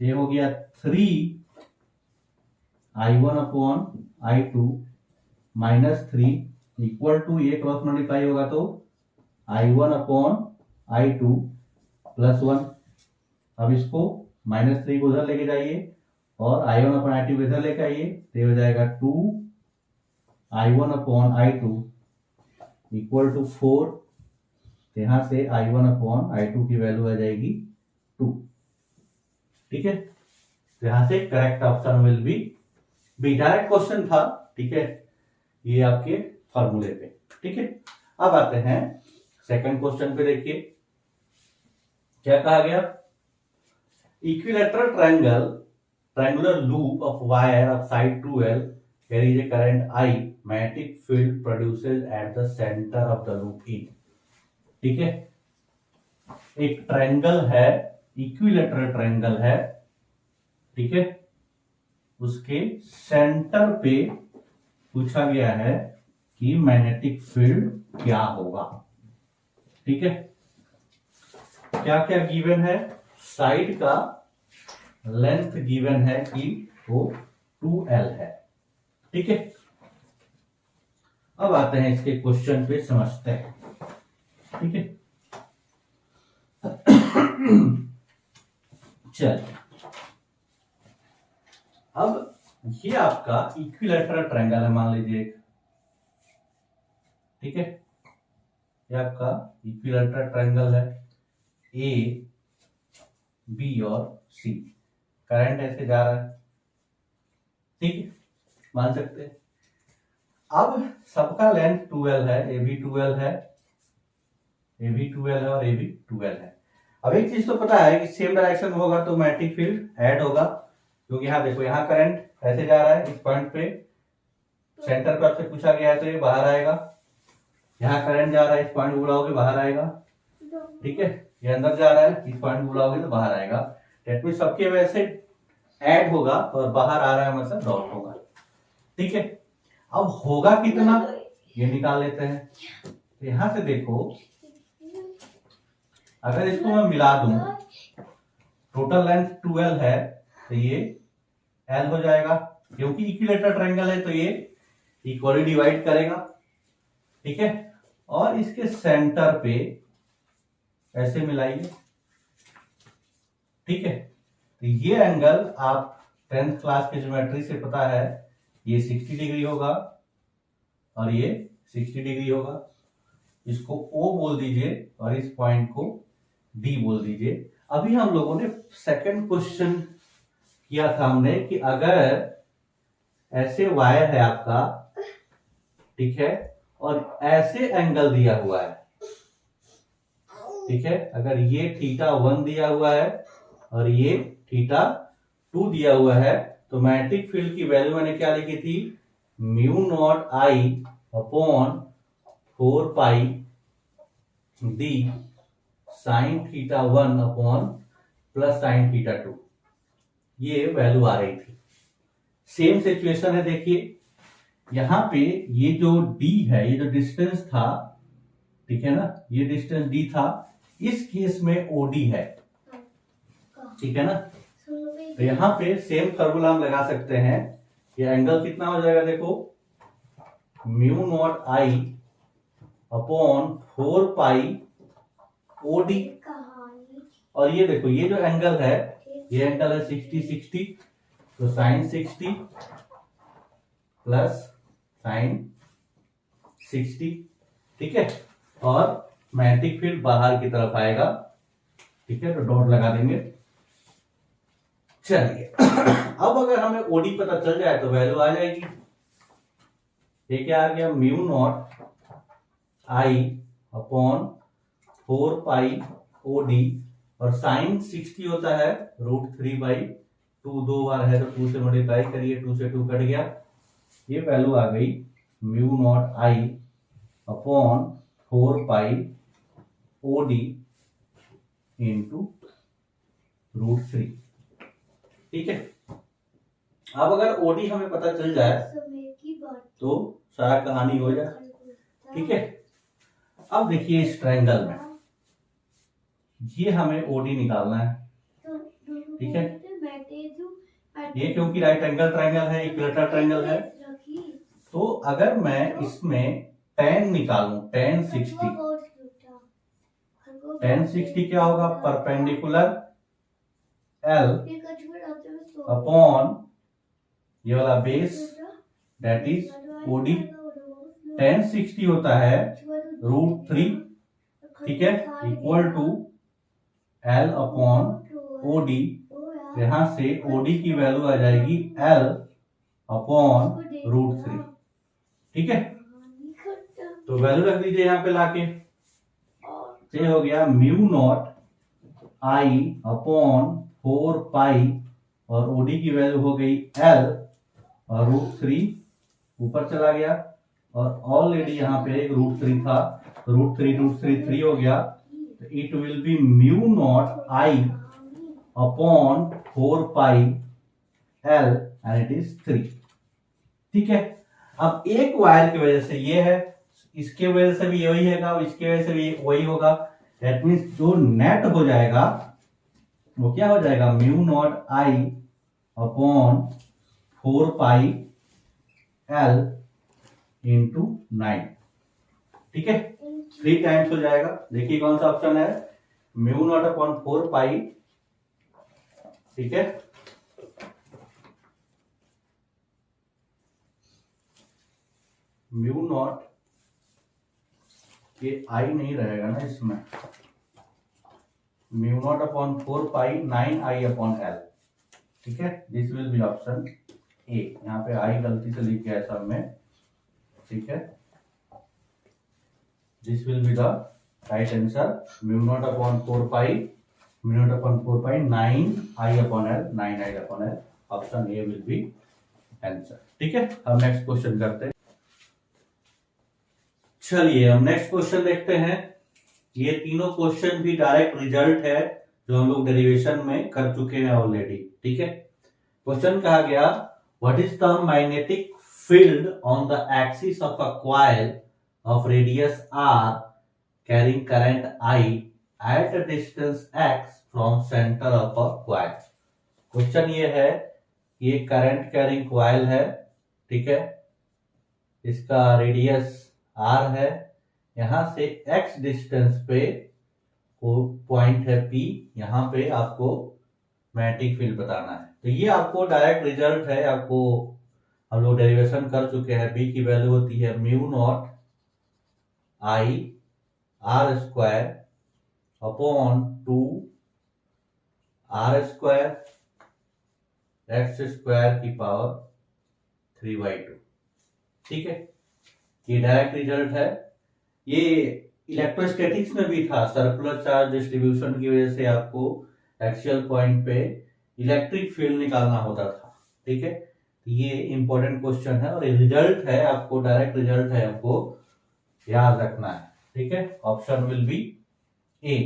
ये हो गया 3 I1 upon I2 -3 equal to, ये क्रॉस मल्टीप्लाई होगा तो I1 अपॉन I2 प्लस 1। अब इसको -3 को उधर लेके जाइए और I1 अपॉन I2 को इधर लेके आइए, तो ये हो जाएगा 2 I1 upon I2 equal to 4। यहां से I1 अपॉन I2 की वैल्यू आ जाएगी 2, ठीक है। तो यहां से correct option will B direct question था, ठीक है, ये आपके फॉर्मूले पे, ठीक है। अब आते हैं सेकंड क्वेश्चन पे, देखिए क्या कहा गया। Equilateral triangular loop of wire of side 2L carries a current I, magnetic field produces at the center of the loop E, ठीक है। एक ट्रायंगल है, इक्विलैटरल ट्रायंगल है, ठीक है, उसके सेंटर पे पूछा गया है कि मैग्नेटिक फील्ड क्या होगा, ठीक है। क्या क्या गिवन है, साइड का लेंथ गिवन है कि वो 2L है, ठीक है। अब आते हैं इसके क्वेश्चन पे, समझते हैं, ठीक है। चलिए, अब ये आपका इक्विलैटरल ट्रायंगल है, मान लीजिए, ठीक है। ये आपका इक्विलैटरल ट्रायंगल है, ए बी और सी, करंट ऐसे जा रहा है, ठीक है, मान सकते हैं। अब सबका लेंथ 2L है, ए भी 2L है, ए भी 2L है और ए भी 2L है। अब एक चीज तो पता है कि सेम डायरेक्शन में होगा तो मैग्नेटिक फील्ड ऐड होगा, क्योंकि यहाँ देखो, यहाँ करंट ऐसे जा रहा है, इस पॉइंट पे सेंटर पर आपसे पूछा गया है तो ये बाहर आएगा। यहाँ करंट जा रहा है, इस पॉइंट को बुलाओगे बाहर आएगा, ठीक है। ये अंदर जा रहा है, इस पॉइंट को बुलाओगे तो बाहर आएगा। डेट मींस सबके वजह से ऐड होगा और बाहर आ रहा है मतलब डॉट होगा, ठीक है। अब होगा कितना, ये निकाल लेते हैं। तो यहां से देखो, अगर इसको मैं मिला दूं, टोटल लेंथ 2L है तो ये L हो जाएगा, क्योंकि इक्विलैटरल ट्रायंगल है तो ये इक्वली डिवाइड करेगा, ठीक है। और इसके सेंटर पे ऐसे मिलाइए, ठीक है। तो ये एंगल आप 10th क्लास की ज्योमेट्री से पता है, ये 60 डिग्री होगा और ये 60 डिग्री होगा। इसको O बोल दीजिए और इस पॉइंट को D बोल दीजिए। अभी हम लोगों ने सेकंड क्वेश्चन किया था हमने कि अगर ऐसे वायर है आपका, ठीक है, और ऐसे एंगल दिया हुआ है, ठीक है, अगर ये θ1 दिया हुआ है और ये θ2 दिया हुआ है, तो मैग्नेटिक फील्ड की वैल्यू मैंने क्या लिखी थी, mu naught I upon 4π d sine θ1 upon plus sine theta 2, ये वैल्यू आ रही थी। सेम सिचुएशन है, देखिए यहां पे ये जो d है, ये जो डिस्टेंस था, ठीक है ना, ये डिस्टेंस d था, इस केस में OD है, ठीक है ना। तो यहाँ पे सेम फॉर्मूला हम लगा सकते हैं। ये एंगल कितना हो जाएगा, देखो mu naught I upon 4 pi OD। और ये देखो ये जो एंगल है, ये एंगल है 60 तो साइन 60 प्लस साइन 60, ठीक है। और मैग्नेटिक फील्ड बाहर की तरफ आएगा, ठीक है, तो डॉट लगा देंगे। चलिए अब अगर हमें OD पता चल जाए तो वैल्यू आ जाएगी। ये क्या आ गया, mu naught I upon 4 pi OD, और साइन 60 होता है √3/2, 2 बार है तो 2 से मल्टीप्लाई करिए, 2 से 2 कट गया, ये वैल्यू आ गई mu naught I upon 4 pi OD into √3, ठीक है। अब अगर OD हमें पता चल जाए तो सारा कहानी हो जाए, ठीक है। अब देखिए इस ट्रायंगल में ये हमें OD निकालना है, ठीक है। ये क्योंकि राइट एंगल ट्रायंगल है, इक्विलेटरल ट्रायंगल है, तो अगर मैं इसमें tan निकालूं, tan 60 क्या होगा, परपेंडिकुलर L अपॉन ये वाला base that is OD। tan 60 होता है √3, ठीक है, equal to L upon OD। यहां से OD की वैल्यू आ जाएगी L अपॉन √3, ठीक है। तो वैल्यू रख दीजिए यहाँ पे लाके, ये हो गया म्यू नॉट आई अपॉन 4 पाई, और OD की वैल्यू हो गई L और √3 ऊपर चला गया, और ऑलरेडी यहाँ पे एक √3 था, √3 हो गया, तो it will be mu naught I upon 4 pi L and it is 3, ठीक है। अब एक वायर की वजह से ये है, इसके वजह से भी यही है, इसके वजह से भी वही होगा, दैट मीन्स जो नेट हो जाएगा वो क्या हो जाएगा, mu naught I upon 4 pi L into 9, ठीक है, 3 टाइम्स हो जाएगा। देखिए कौन सा ऑप्शन है, म्यू नॉट अपॉन 4 पाई, ठीक है, म्यू नॉट, ये आई नहीं रहेगा ना इसमें, म्यू नॉट अपॉन 4 पाई 9i अपॉन L, ठीक है, this will B option A. यहाँ पे आई गलती से लिख गया सब में, ठीक है, this will be the right answer, mu naught upon 4 pi 9i upon L, 9i upon L, option A will B answer, ठीक है। हम नेक्स्ट क्वेश्चन करते हैं। चलिए हम नेक्स्ट क्वेश्चन देखते हैं। ये तीनों क्वेश्चन भी डायरेक्ट रिजल्ट है जो हम लोग डेरिवेशन में कर चुके हैं ऑलरेडी, ठीक है। क्वेश्चन कहा गया, what is the magnetic field on the axis of a coil of radius r carrying current I at a distance x from center of a coil। Question ये है, ये करंट कैरिंग कॉइल है, ठीक है, इसका रेडियस r है, यहां से x डिस्टेंस पे पॉइंट है P, यहां पे आपको मैग्नेटिक फील्ड बताना है। तो ये आपको डायरेक्ट रिजल्ट है, आपको हम लोग डेरिवेशन कर चुके हैं। B की वैल्यू होती है म्यू नॉट आई r square upon 2 r square x square की पावर 3/2, ठीक है, ये डायरेक्ट रिजल्ट है। ये इलेक्ट्रोस्टैटिक्स में भी था, सर्कुलर चार्ज डिस्ट्रीब्यूशन की वजह से आपको एक्सियल पॉइंट पे इलेक्ट्रिक फील्ड निकालना होता था, ठीक है। ये इंपॉर्टेंट क्वेश्चन है और रिजल्ट है, आपको डायरेक्ट रिजल्ट है, आपको याद रखना है, ठीक है। ऑप्शन विल बी ए,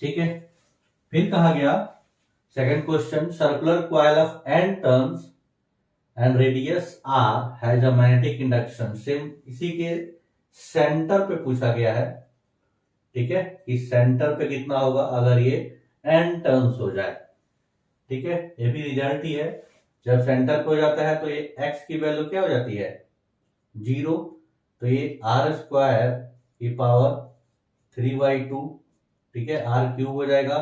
ठीक है। फिर कहा गया second question, circular coil of n turns and radius r has a magnetic induction. Same इसी के सेंटर पे पूछा गया है, ठीक है, कि सेंटर पे कितना होगा अगर ये n टर्न्स हो जाए, ठीक है। ये भी रिजल्ट ही है, जब सेंटर पे हो जाता है तो ये x की वैल्यू क्या हो जाती है 0, तो ये r स्क्वायर की पावर 3/2, ठीक है, r क्यूब हो जाएगा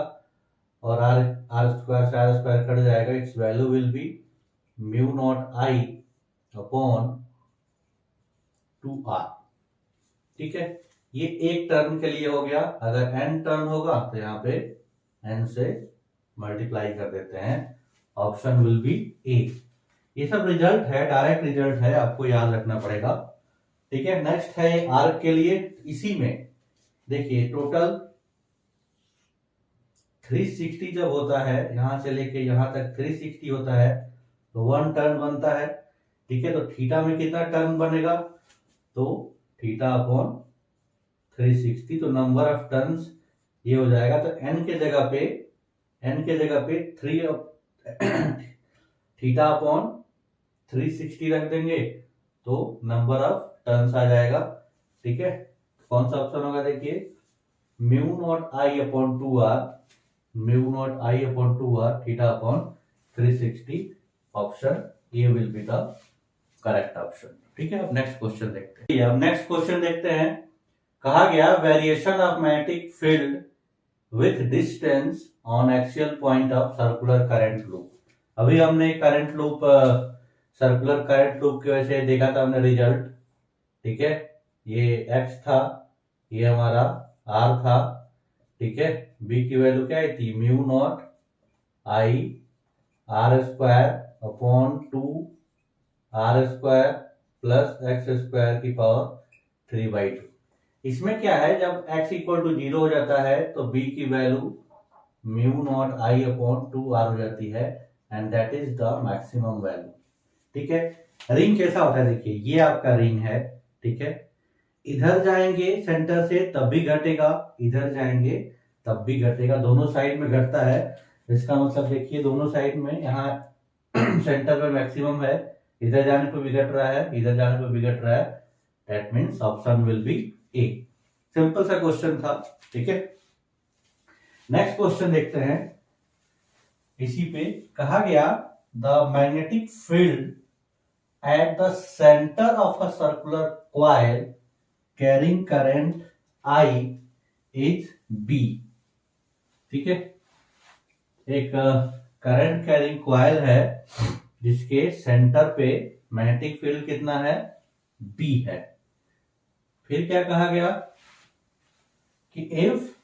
और r स्क्वायर से r स्क्वायर कट जाएगा, it's value will be mu naught i upon 2r, ठीक है। ये एक टर्न के लिए हो गया, अगर n टर्न होगा तो यहाँ पे n से मल्टीप्लाई कर देते हैं, ऑप्शन विल बी ए। ये सब रिजल्ट है, डायरेक्ट रिजल्ट है, आपको याद रखना पड़ेगा, ठीक है। नेक्स्ट है आर्क के लिए, इसी में देखिए टोटल 360 जब होता है, यहां से लेके यहां तक 360 होता है तो 1 टर्न बनता है, ठीक है। तो थीटा में कितना टर्न बनेगा, तो थीटा अपॉन 360, तो नंबर ऑफ टर्न्स ये हो जाएगा, तो n के जगह पे 3 थीटा अपॉन 360 रख देंगे तो नंबर ऑफ टर्न्स आ जाएगा, ठीक है। कौन सा ऑप्शन होगा देखिए, mu naught I upon 2r, mu naught I upon 2r theta upon 360, option A will be the correct option, ठीक है। अब नेक्स्ट क्वेश्चन देखते हैं। अब नेक्स्ट क्वेश्चन देखते हैं, कहा गया variation of magnetic field with distance on axial point of circular current loop. अभी हमने current loop, circular current loop की वजह से देखा था हमने रिजल्ट, ठीक है। ये x था, ये हमारा r था, ठीक है। b की वैल्यू क्या आई थी, म्यू नॉट आई r square upon 2 r square plus x square की पावर 3/2। इसमें क्या है, जब x इक्वल टू 0 हो जाता है तो b की value mu naught I upon 2r हो जाती है, and that is the maximum value, ठीक है। रिंग कैसा होता है, देखिए ये आपका रिंग है, ठीक है। इधर जाएंगे सेंटर से तब भी घटेगा, इधर जाएंगे तब भी घटेगा, दोनों साइड में घटता है। इसका मतलब देखिए दोनों साइड में, यहाँ सेंटर में मैक्सिमम है, इधर जाने पर भी घट रहा है, इधर जाने पर भी घट रहा है, that means option will B A. Simple सा क्वेश्चन था, ठीक है। नेक्स्ट क्वेश्चन देखते हैं, इसी पे कहा गया the magnetic field at the centre of a circular coil carrying current I is B, ठीक है। एक करंट कैरिंग कॉइल है जिसके सेंटर पे मैग्नेटिक फील्ड कितना है, B है। फिर क्या कहा गया कि if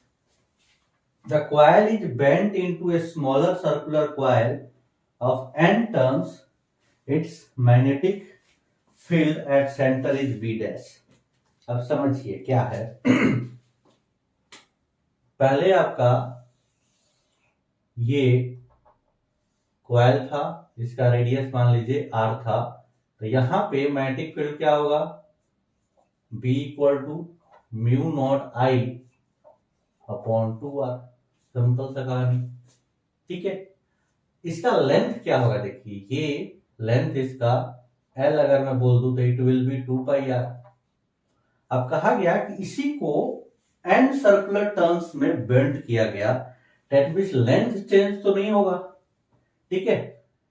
the coil is bent into a smaller circular coil of n turns, its magnetic field at center is B dash। अब समझिए क्या है पहले आपका ये कॉइल था, इसका रेडियस मान लीजिए r था, तो यहां पे मैग्नेटिक फील्ड क्या होगा, B equal to mu naught I upon 2r, simple सा कहानी, ठीक है। इसका लेंथ क्या होगा, देखिए ये लेंथ इसका L अगर मैं बोल दूं तो इट विल बी 2πr। अब कहा गया कि इसी को n सर्कुलर टर्न्स में बेंड किया गया, दैट मींस लेंथ चेंज तो नहीं होगा, ठीक है।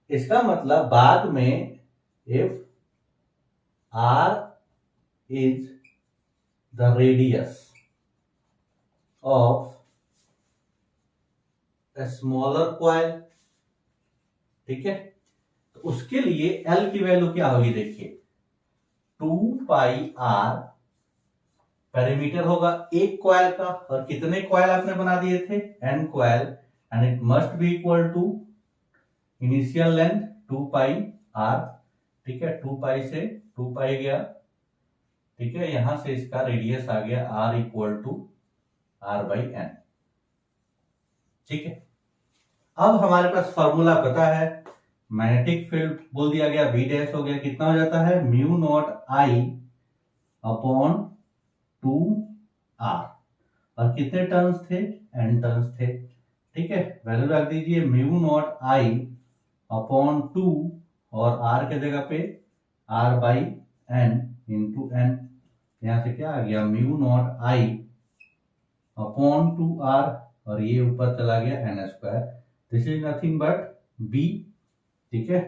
इसका मतलब बाद में if r is the radius of smaller coil, ठीक है, तो उसके लिए L की वैल्यू क्या होगी, देखिए 2πr पेरीमीटर होगा एक कॉइल का, और कितने कॉइल आपने बना दिए थे, n coil, and it must be equal to initial length 2πr, ठीक है। 2π से 2π गया, ठीक है, यहां से इसका रेडियस आ गया r इक्वल टू r/n, ठीक है। अब हमारे पास फॉर्मूला पता है, मैग्नेटिक फील्ड बोल दिया गया, B डैश हो गया, कितना हो जाता है mu naught I upon 2r, और कितने टर्न्स थे, n टर्न्स थे, ठीक है, वैल्यू रख दीजिए म्यू नॉट आई अपॉन 2 और आर के जगह पे r by n into n. यहां से क्या आ गया mu naught I upon 2r और ये ऊपर चला गया n square. This is nothing but b। ठीक है,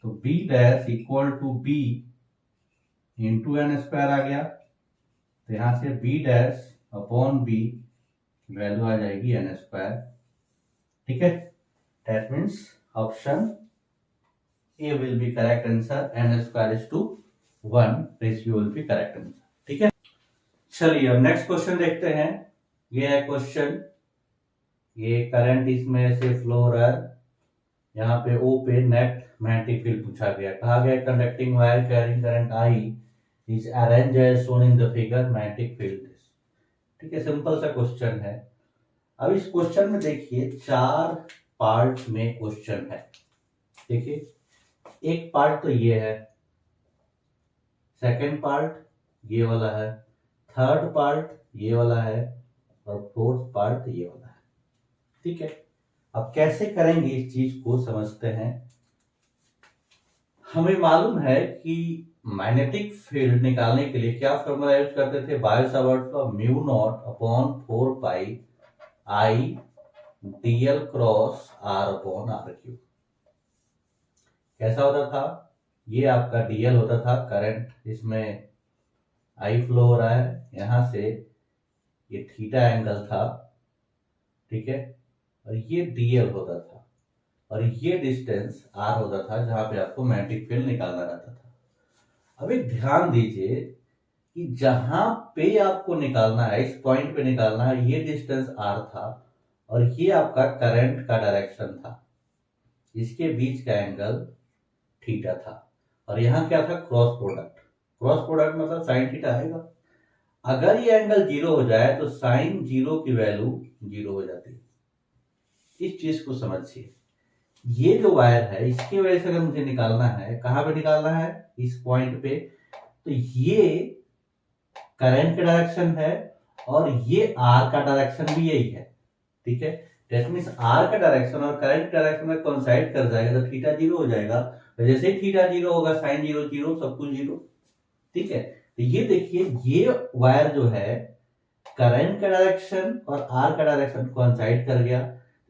तो b dash equal to b into n square आ गया। तो यहां से b dash upon b value आ जाएगी एन स्क्वायर। ठीक है, that means option A will be correct answer, n square is to 1 ratio will be correct answer. ठीक है, चलिए अब नेक्स्ट क्वेश्चन देखते हैं। ये है क्वेश्चन, ये करंट इसमें से फ्लो हो रहा है, यहाँ पे ओ पे नेट मैग्नेटिक फील्ड पूछा गया। कहा गया conducting wire carrying current I is arrange as shown in the figure magnetic field. ठीक है, सिंपल सा क्वेश्चन है। अब इस क्वेश्चन में देखिए 4 पार्ट में क्वेश्चन है। देखिए, एक पार्ट तो ये है, सेकंड पार्ट ये वाला है, थर्ड पार्ट ये वाला है और फोर्थ पार्ट ये वाला है। ठीक है, अब कैसे करेंगे इस चीज को समझते हैं। हमें मालूम है कि मैग्नेटिक फील्ड निकालने के लिए क्या फॉर्मूला यूज करते थे, बायो सावर्ट का mu naught upon 4 pi I DL cross are upon are cube. कैसा होता था, ये आपका डीएल होता था, करंट इसमें आई फ्लो हो रहा है, यहां से ये थीटा एंगल था। ठीक है, और ये डीएल होता था और ये डिस्टेंस आर होता था जहां पे आपको मैग्नेटिक फील्ड निकालना रहता था। अब एक ध्यान दीजिए कि जहां पे आपको निकालना है, इस पॉइंट पे निकालना है, ये डिस्टेंस आर था और ये आपका करंट का डायरेक्शन था, इसके बीच का एंगल थीटा था और यहाँ क्या था, क्रॉस प्रोडक्ट। क्रॉस प्रोडक्ट मतलब साइन थीटा आएगा। अगर ये एंगल 0 हो जाए तो साइन 0 की वैल्यू 0 हो जाती है। इस चीज को समझिए, ये जो वायर है इसकी वजह से अगर मुझे निकालना है, कहां पे निकालना है, इस पॉइंट पे, तो ये करंट का डायरेक्शन है और ये आर का डायरेक्शन भी यही है। ठीक है, दैट मींस आर का डायरेक्शन और करंट डायरेक्शन में कोइंसाइड कर जाएगा तो थीटा 0 हो जाएगा। तो जैसे ही थीटा 0 होगा साइन 0 0 सब कुछ 0। ठीक है, तो ये देखिए, ये वायर जो है करंट का डायरेक्शन और आर का डायरेक्शन कोइंसाइड कर गया,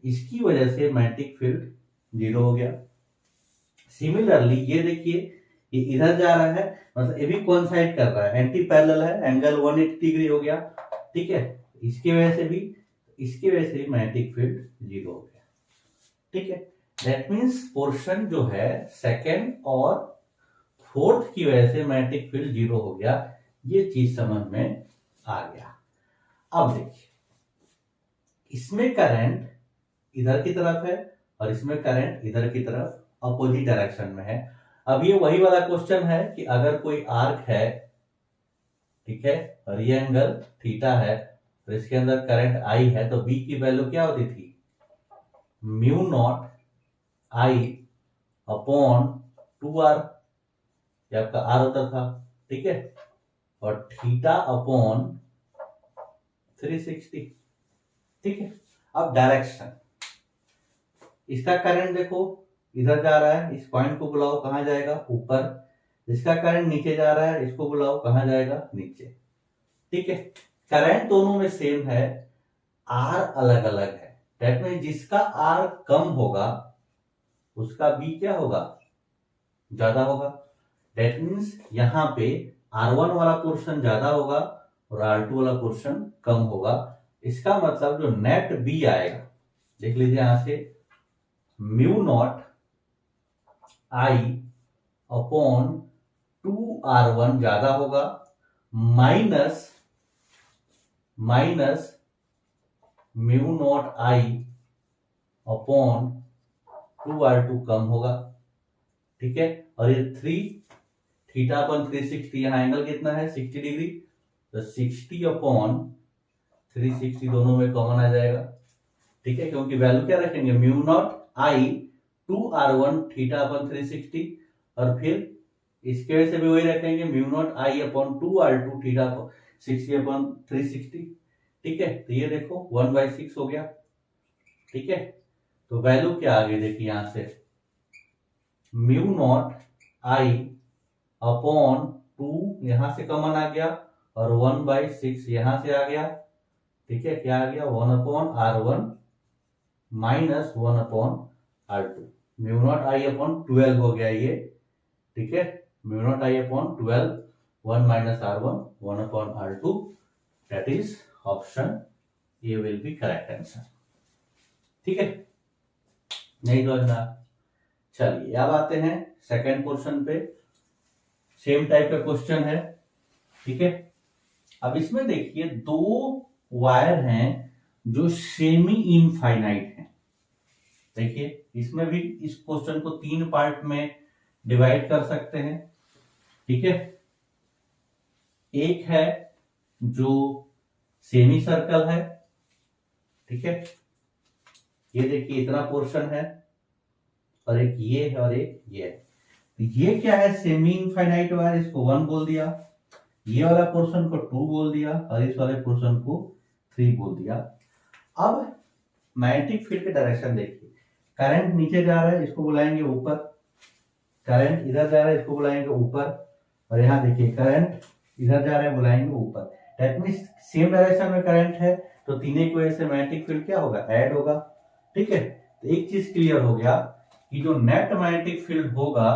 इसकी वजह से मैग्नेटिक फील्ड 0 हो गया। सिमिलरली ये देखिए, ये इधर जा रहा है, मतलब ये भी कोइंसाइड कर रहा है, एंटी पैरेलल है, एंगल 180 डिग्री हो गया। ठीक है, इसकी वजह से भी, इसकी वजह से मैग्नेटिक फील्ड 0 हो गया। ठीक है, दैट मींस पोर्शन जो है सेकंड और फोर्थ की वजह से मैग्नेटिक फील्ड 0 हो गया। ये चीज समझ में आ गया। अब देखिए, इसमें करंट इधर की तरफ है और इसमें करंट इधर की तरफ अपोजिट डायरेक्शन में है। अब ये वही वाला क्वेश्चन है कि अगर कोई आर्क है, ठीक है, और ये एंगल थीटा है और इसके अंदर करंट आई है, तो बी की वैल्यू क्या होती थी, mu naught I upon 2r, ये आपका आर होता था। ठीक है, और थीटा अपॉन 360। ठीक है, अब डायरेक्शन, इसका करंट देखो इधर जा रहा है, इस पॉइंट को बुलाओ कहां जाएगा, ऊपर। इसका करंट नीचे जा रहा है, इसको बुलाओ कहां जाएगा, नीचे। ठीक है, करंट दोनों में सेम है, आर अलग अलग है। दैट मीन जिसका आर कम होगा उसका बी क्या होगा, ज्यादा होगा। दैट मीन्स यहां पे R1 वाला पोर्शन ज्यादा होगा और R2 वाला पोर्शन कम होगा। इसका मतलब जो नेट बी आएगा, देख लीजिए यहां से, mu naught I upon 2R1 ज्यादा होगा, minus mu naught I upon 2R2 कम होगा। ठीक है, और ये 3 थीटा अपॉन 360, यहां एंगल कितना है, 60 डिग्री, तो 60 अपॉन 360 दोनों में कॉमन आ जाएगा। ठीक है, क्योंकि वैल्यू क्या रखेंगे, म्यू नॉट आई 2R1 थीटा अपॉन 360 और फिर इसके वजह से भी वही रखेंगे, mu naught I upon 2R2 theta 60 upon 360। ठीक है, तो ये देखो 1/6 हो गया। ठीक है, तो वैल्यू क्या आ गई देखिए यहां से म्यू नॉट आई अपॉन 2 यहां से कॉमन आ गया और 1/6 यहां से आ गया। ठीक है, क्या आ गया 1/R1 minus 1/R2। Mu naught I upon 12 हो गया ये। ठीक है, mu naught I upon 12 1 minus R1 1/R2 that is option A will be correct answer. ठीक है, नहीं समझना। चलिए अब आते हैं सेकंड क्वेश्चन पे। सेम टाइप का क्वेश्चन है। ठीक है, अब इसमें देखिए दो वायर हैं जो सेमी इनफाइनाइट हैं। देखिए इसमें भी इस क्वेश्चन को 3 पार्ट में डिवाइड कर सकते हैं। ठीक है, एक है जो सेमी सर्कल है। ठीक है, ये देखिए इतना पोर्शन है और एक ये है और एक ये है। तो ये क्या है सेमी इनफाइनाइट वायर, इसको 1 बोल दिया, ये वाला पोर्शन को 2 बोल दिया और इस वाले पोर्शन को 3 बोल दिया। अब मैग्नेटिक फील्ड के डायरेक्शन देखिए, करंट नीचे जा रहा है इसको बुलाएंगे ऊपर, करंट इधर जा रहा है इसको बुलाएंगे ऊपर, और यहाँ देखिए करंट इधर जा रहा है बुलाएंगे ऊपर। दैट मींस सेम डायरेक्शन में करंट है तो तीनों की वजह से मैग्नेटिक फील्ड क्या होगा ऐड होगा। ठीक है, तो एक चीज क्लियर हो गया कि जो नेट मैग्नेटिक फील्ड होगा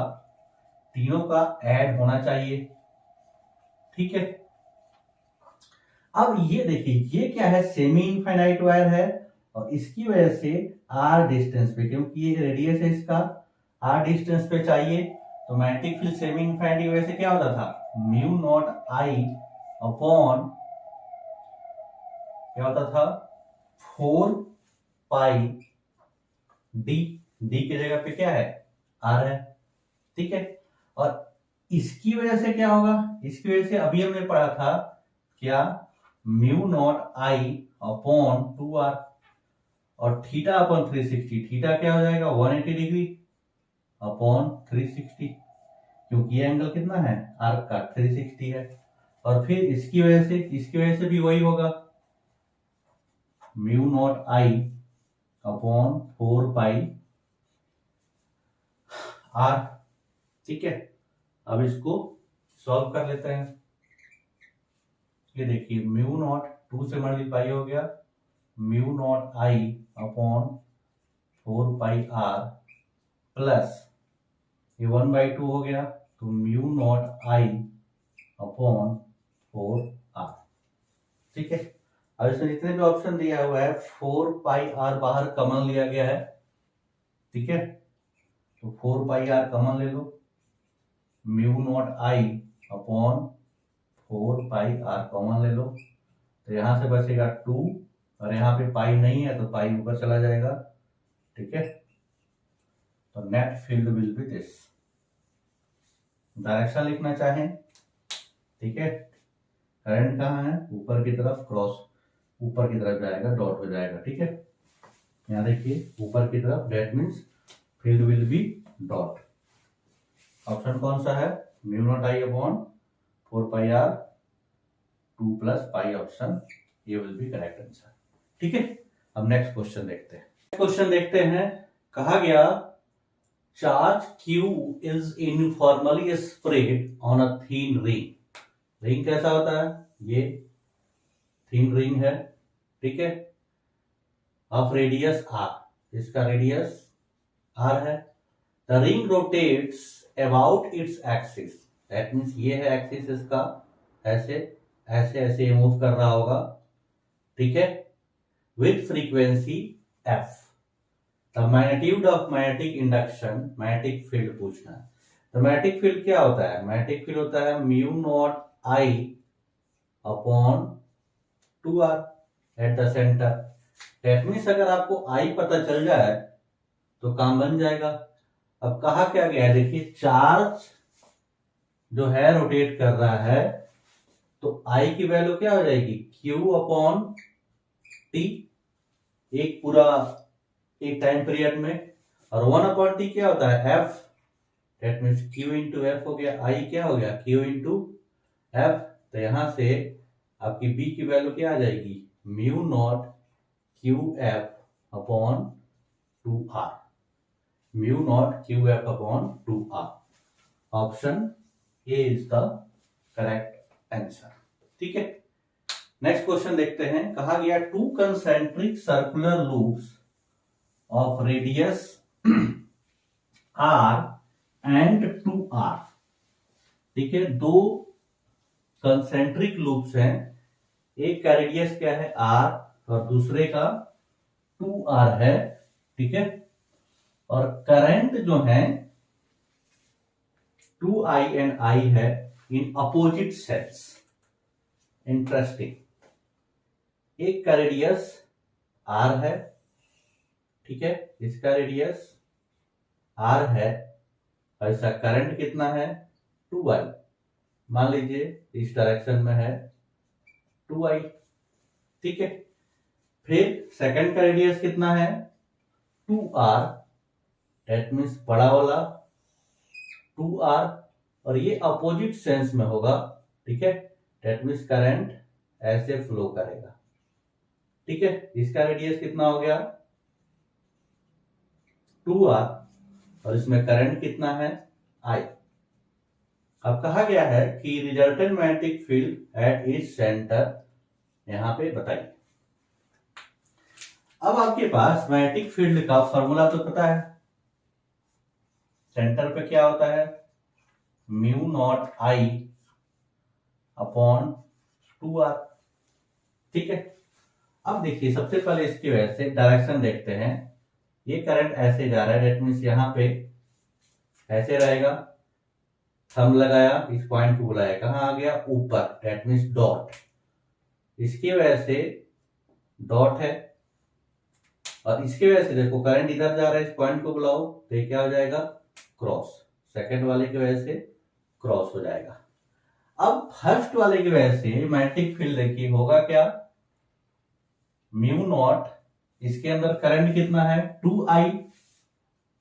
तीनों का ऐड होना चाहिए। ठीक है, अब ये देखिए ये क्या है सेमी इनफाइनाइट वायर है और इसकी वजह से आर डिस्टेंस पे, क्योंकि ये रेडियस है इसका, आर डिस्टेंस पे चाहिए तो मैग्नेटिक फील्ड सेमी इनफाइनाइट की वजह से क्या होता था म्यू नॉट आई अपॉन क्या होता था 4 पाई डी, डी की जगह पे क्या है आर है। ठीक है, और इसकी वजह से क्या होगा, इसकी वजह से अभी हमने पढ़ा था क्या mu naught I upon 2r और थीटा अपॉन 360, थीटा क्या हो जाएगा 180 डिग्री अपॉन 360, क्योंकि ये एंगल कितना है आर्क का 360 है। और फिर इसकी वजह से भी वही होगा mu naught I upon 4 pi r. ठीक है, अब इसको सॉल्व कर लेते हैं। ये देखिए म्यू नॉट 2 से मल्टीप्लाई हो गया mu naught I upon 4 pi r plus ये 1/2 हो गया तो mu naught I upon 4r। ठीक है, अब इसमें जितने भी ऑप्शन दिया हुआ है 4 पाई आर बाहर कॉमन लिया गया है। ठीक है, तो 4 पाई आर कॉमन ले लो, mu naught I upon 4 pi r common ले लो, तो यहां से बचेगा 2 और यहाँ पे पाई नहीं है तो पाई ऊपर चला जाएगा। ठीक है, तो net field will B this. Direction लिखना चाहें, ठीक है, करंट कहाँ है ऊपर की तरफ, क्रॉस ऊपर की तरफ जाएगा, डॉट हो जाएगा। ठीक है, यहाँ देखिए ऊपर की तरफ, that means field will be dot. Option कौन सा है mu naught I upon 4 pi r 2 plus pi, option ये विल बी करेक्ट आंसर। ठीक है, अब नेक्स्ट क्वेश्चन देखते हैं। क्वेश्चन देखते हैं, कहा गया charge Q is uniformly spread on a thin ring। Ring कैसा होता है, ये थिन रिंग है। ठीक है, ऑफ रेडियस r, इसका रेडियस r है। The ring rotates about its axis, that means ये है एक्सिस इसका, ऐसे ऐसे ऐसे मूव कर रहा होगा। ठीक है, with frequency f। The magnitude of magnetic induction, magnetic field पूछना है। तो मैग्नेटिक फील्ड क्या होता है, मैग्नेटिक फील्ड होता है mu naught I upon 2r at the centre. That means अगर आपको आई पता चल जाए तो काम बन जाएगा। अब कहा क्या गया है, देखिए चार्ज जो है रोटेट कर रहा है तो आई की वैल्यू क्या हो जाएगी Q अपॉन टी, एक पूरा एक टाइम पीरियड में, और 1/t क्या होता है f, that means Q into F हो गया, आई क्या हो गया Q इंटू एफ। तो यहां से आपकी B की वैल्यू क्या आ जाएगी mu not Q f upon 2r, mu naught QF upon 2r। Option A is the correct answer. ठीक है, नेक्स्ट क्वेश्चन देखते हैं। कहा गया two concentric circular loops of radius r and 2r। ठीक है, दो कंसेंट्रिक लूप्स हैं, एक का रेडियस क्या है r और दूसरे का 2r है। ठीक है, और करंट जो है 2I एंड I है इन अपोजिट सेट्स। इंटरेस्टिंग, एक का रेडियस r है, ठीक है, इसका रेडियस r है, और इसका करंट कितना है 2I। मान लीजिए इस डायरेक्शन में है 2I। ठीक है, फिर सेकंड का रेडियस कितना है 2r, डेट मीन्स बड़ा वाला 2r, और ये अपोजिट सेंस में होगा। ठीक है, डेट मीन्स करंट ऐसे फ्लो करेगा। ठीक है, इसका रेडियस कितना हो गया 2r, और इसमें करंट कितना है I। अब कहा गया है कि resultant magnetic field at its centre, यहां पे बताइए। अब आपके पास मैग्नेटिक फील्ड का फॉर्मूला तो पता है, सेंटर पे क्या होता है mu naught I upon 2r। ठीक है, अब देखिए सबसे पहले इसकी वजह से डायरेक्शन देखते हैं। ये करंट ऐसे जा रहा है, डेट मीन्स यहां पे ऐसे रहेगा, थंब लगाया, इस पॉइंट को बुलाया, कहां आ गया ऊपर, डेट मीन्स डॉट। इसकी वजह से डॉट है, और इसकी वजह से देखो करंट इधर जा रहा है, इस पॉइंट को बुलाओ तो ये क्या हो जाएगा क्रॉस। सेकंड वाले की वजह से क्रॉस हो जाएगा। अब फर्स्ट वाले की वजह से मैग्नेटिक फील्ड देखिए होगा क्या म्यू नॉट, इसके अंदर करंट कितना है 2I,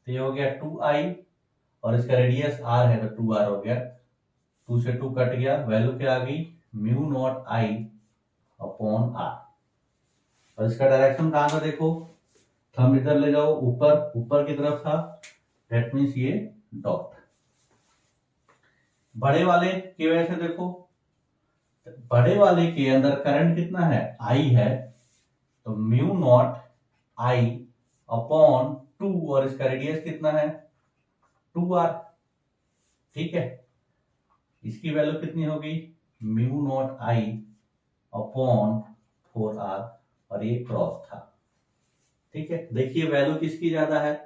तो ये हो गया 2I, और इसका रेडियस r है तो 2r हो गया, 2 से 2 कट गया, वैल्यू क्या आ गई mu naught I upon r। और इसका डायरेक्शन कहां था देखो, थंब इधर ले जाओ, ऊपर ऊपर की तरफ था, दैट मीन्स ये डॉट। बड़े वाले की वजह से देखो, बड़े वाले के अंदर करंट कितना है I है, तो म्यू नॉट I अपॉन 2, और इसका रेडियस कितना है 2r। ठीक है, इसकी वैल्यू कितनी होगी mu naught I upon 4r, और ये क्रॉस था। ठीक है, देखिए वैल्यू किसकी ज्यादा है,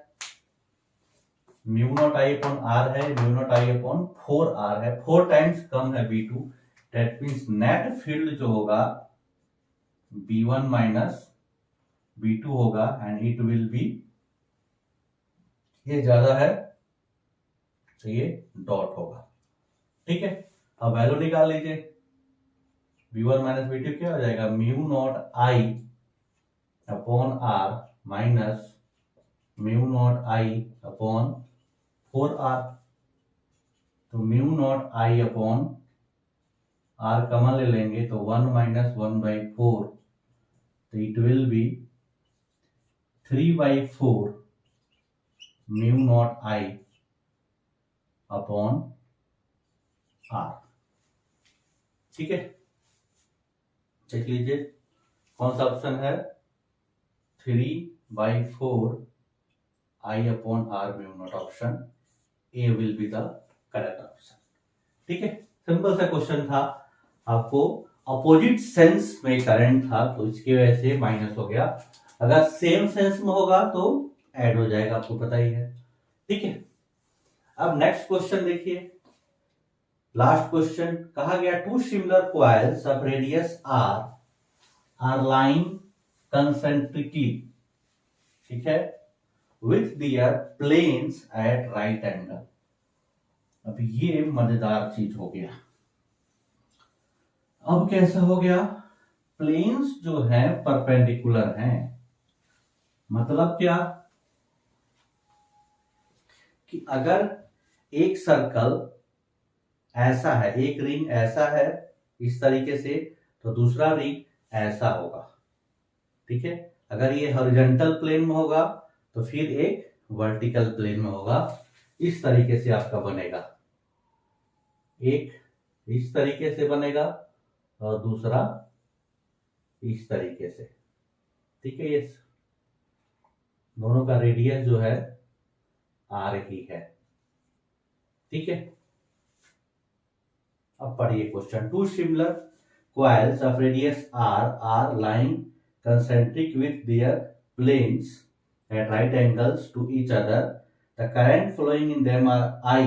mu naught I upon r है, mu naught I upon 4r है, 4 टाइम्स कम है V2, that means net field जो होगा B1 माइनस B2 होगा, एंड इट विल बी, ये ज्यादा है तो ये डॉट होगा। ठीक है, अब वैल्यू निकाल लीजिए, B1 माइनस B2 क्या हो जाएगा mu naught I upon r minus mu naught I upon 4r। तो mu naught I upon r common ले लेंगे तो 1 माइनस 1/4, तो it will B 3/4 mu naught I upon r। ठीक है, देख लीजिए कौन सा ऑप्शन है 3/4 I upon r mu naught, option A will be the correct option. ठीक है, सिंपल सा क्वेश्चन था, आपको अपोजिट सेंस में करंट था तो इसकी वजह से माइनस हो गया, अगर सेम सेंस में होगा तो ऐड हो जाएगा, आपको पता ही है। ठीक है, अब नेक्स्ट क्वेश्चन देखिए, लास्ट क्वेश्चन। कहा गया two similar coils of radius r line concentrically, ठीक है, with their planes at right angle. अब ये मजेदार चीज हो गया। अब कैसा हो गया, प्लेन्स जो है परपेंडिकुलर हैं, मतलब क्या कि अगर एक सर्कल ऐसा है, एक रिंग ऐसा है इस तरीके से, तो दूसरा रिंग ऐसा होगा। ठीक है, अगर ये हॉरिजॉन्टल प्लेन में होगा तो फिर एक वर्टिकल प्लेन में होगा। इस तरीके से आपका बनेगा, एक इस तरीके से बनेगा और दूसरा इस तरीके से। ठीक है, ये दोनों का रेडियस जो है आर ही है। ठीक है, अब पढ़िए question. Two similar coils of radius r are lying concentric with their planes at right angles to each other. The current flowing in them are I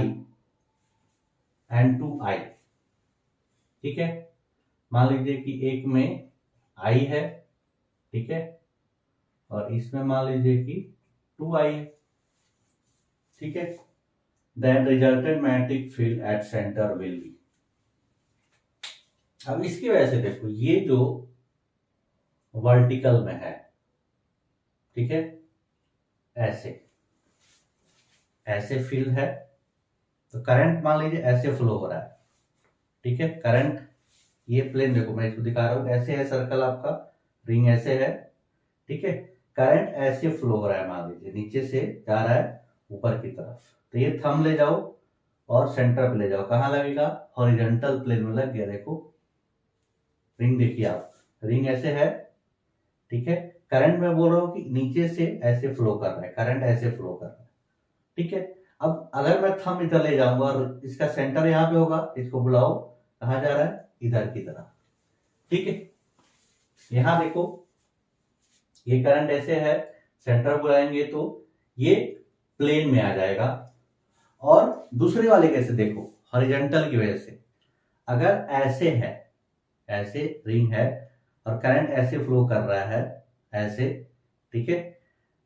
and 2I. ठीक है, मान लीजिए कि एक में I है, ठीक है, और इसमें मान लीजिए कि 2I है। ठीक है, then resultant magnetic field at center will be। अब इसकी वजह से देखो, ये जो वर्टिकल में है, ठीक है, ऐसे ऐसे फील्ड है, तो करंट मान लीजिए ऐसे फ्लो हो रहा है। ठीक है, करंट ये प्लेन देखो, मैं इसको दिखा रहा हूं, ऐसे है सर्कल आपका, रिंग ऐसे है। ठीक है, करंट ऐसे फ्लो हो रहा है, मान लीजिए नीचे से जा रहा है ऊपर की तरफ। तो ये थंब ले जाओ और सेंटर पे ले जाओ, कहाँ लगेगा? हॉरिजॉन्टल प्लेन में लग गया। देखो रिंग देखिए आप, रिंग ऐसे है, ठीक है, करंट में बोल रहा हूं कि नीचे से ऐसे फ्लो कर रहा है, करंट ऐसे फ्लो कर रहा है। ठीक है, अब अगर मैं थंब इधर ले जाऊंगा और इसका सेंटर यहाँ पे होगा, इसको बुलाओ, कहाँ जा रहा है? इधर की तरफ। ठीक है, यहां देखो ये करंट ऐसे है, सेंटर बुलाएंगे तो ये प्लेन में आ जाएगा। और दूसरे वाले कैसे देखो, हॉरिजॉन्टल की वजह से, अगर ऐसे है, ऐसे रिंग है और करंट ऐसे फ्लो कर रहा है ऐसे, ठीक है,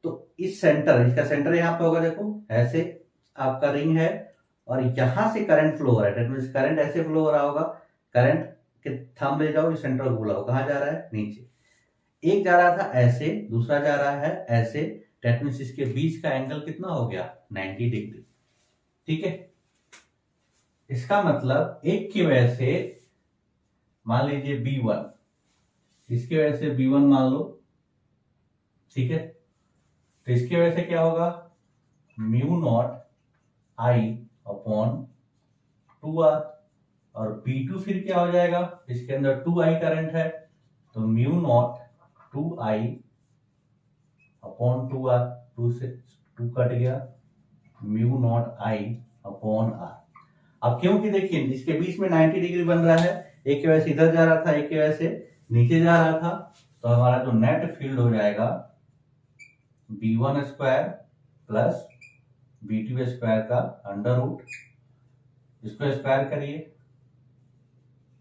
तो इस सेंटर, इसका सेंटर यहाँ पे होगा, देखो ऐसे आपका रिंग है और यहां से करंट फ्लो हो रहा है, दैट मींस करंट ऐसे फ्लो हो रहा होगा। करंट के थंब ले जाओ, सेंटर को बुलाओ, कहाँ जा रहा है? नीचे। एक जा रहा था ऐसे, दूसरा जा रहा है ऐसे, दैट मींस इसके बीच का एंगल कितना हो गया? 90 डिग्री। ठीक है, इसका मतलब एक की वजह से मान लीजिए B1, इसकी वजह से B1 मान लो, ठीक है, तो इसकी वजह से क्या होगा? Mu naught I upon 2R। और B2 फिर क्या हो जाएगा? इसके अंदर 2I करंट है, तो mu naught 2I upon 2R, 2 से 2 कट गया, mu naught I upon R। अब क्योंकि देखिए इसके बीच में 90 डिग्री बन रहा है, एक की वजह से इधर जा रहा था, एक की वजह से नीचे जा रहा था, तो हमारा जो नेट फील्ड हो जाएगा B1 square plus B2 square का अंडर रूट, इसको स्क्वायर करिए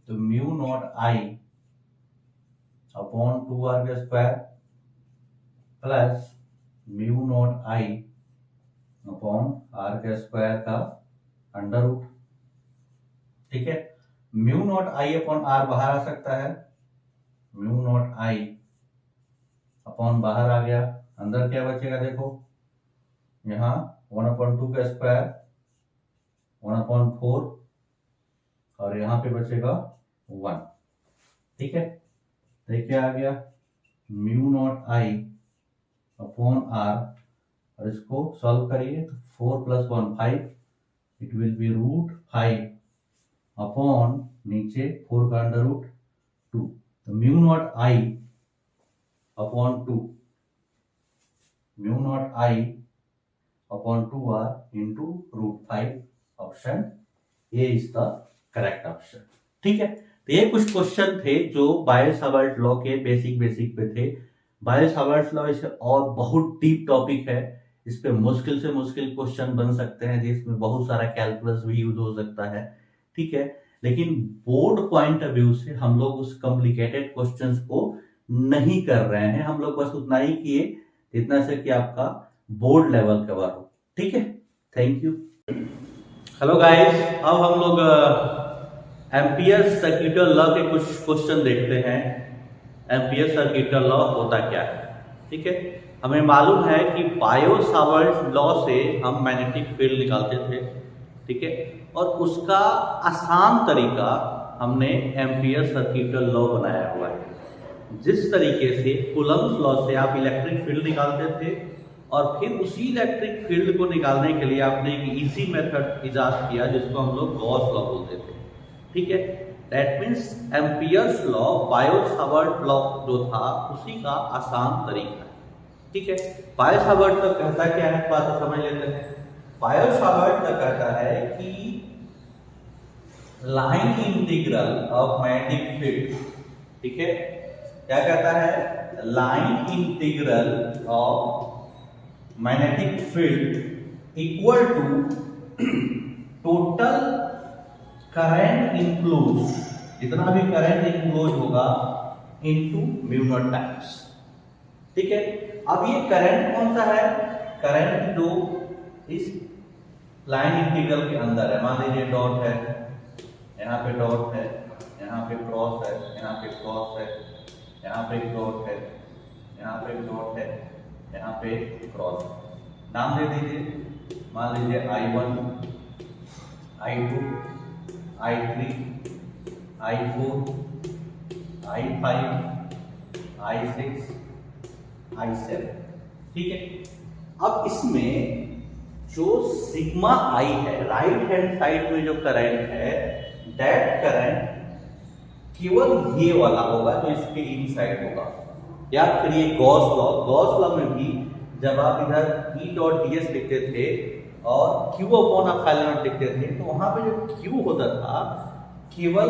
तो mu naught I upon 2R का square plus mu naught I upon R का स्क्वायर का अंडर रूट। ठीक है, mu naught I upon R बाहर आ सकता है, म्यू नॉट I अपॉन बाहर आ गया, अंदर क्या बचेगा? देखो यहाँ 1/2 का स्क्वायर 1/4 और यहाँ पे बचेगा 1। ठीक है, तो ये क्या आ गया? Mu naught I upon R, और इसको सॉल्व करिए तो 4 + 1 5, इट विल बी √5 अपॉन नीचे 4 का अंडर रूट 2, तो mu naught I upon 2, mu naught I upon 2R into √5, option A is the correct option. ठीक है, तो ये कुछ क्वेश्चन थे जो बायो-सावर्ट लॉ के बेसिक पे थे। बायो-सावर्ट लॉ इसे और बहुत डीप टॉपिक है, इस पे मुश्किल से मुश्किल क्वेश्चन बन सकते हैं, जिसमें बहुत सारा कैलकुलस भी यूज हो सकता है। ठीक है, लेकिन बोर्ड पॉइंट ऑफ व्यू से हम लोग उस कॉम्प्लिकेटेड क्वेश्चंस को नहीं कर रहे हैं, हम लोग बस उतना ही किए जितना से कि आपका बोर्ड लेवल कवर हो। ठीक है, थैंक यू। हेलो गाइस, अब हम लोग एम्पियर्स सर्किटल लॉ के कुछ क्वेश्चन देखते हैं। एम्पियर्स सर्किटल लॉ होता क्या है? ठीक है, हमें मालूम है कि बायो-सावर्ट लॉ से हम मैग्नेटिक फील्ड निकालते थे। ठीक है, और उसका आसान तरीका हमने एम्पियर सर्किटल लॉ बनाया हुआ है। जिस तरीके से कूलम्ब्स लॉ से आप इलेक्ट्रिक फील्ड निकालते थे और फिर उसी इलेक्ट्रिक फील्ड को निकालने के लिए आपने एक इजी मेथड इजाद किया जिसको हम लोग गॉस लॉ बोलते थे, ठीक है। That means Ampere's law Biot-Savart law जो था उसी का आसान तरीका, ठीक है। बायो-सावर्ट का कहता क्या है, बात समझ लेते हैं। बायो-सावर्ट का कहता है कि line integral of magnetic field, ठीक है, क्या कहता है, line integral of magnetic field equal to total current enclose, जितना भी करंट इंक्लूज होगा इनटू म्यू नॉट टाइम्स, ठीक है। अब ये करंट कौन सा है, करंट जो इस लाइन इंटीग्रल के अंदर है, मान लीजिए डॉट है, यहाँ पे डॉट है, यहाँ पे क्रॉस है, यहाँ पे क्रॉस है, यहाँ पे डॉट है, यहाँ पे डॉट है, यहाँ पे क्रॉस, नाम दे दीजिए, मान लीजिए I1, I2, I3, I4, I5, I6, I7, ठीक है। अब इसमें जो सिग्मा I है, राइट हैंड साइड में जो करंट है, दैट करंट केवल ये वाला होगा जो इसके इनसाइड होगा। या फिर ये गॉस लॉ में भी जब आप इधर E डॉट ds लिखते थे और Q अपॉन एप्सिलॉन लिखते थे, तो वहां पे जो Q होता था केवल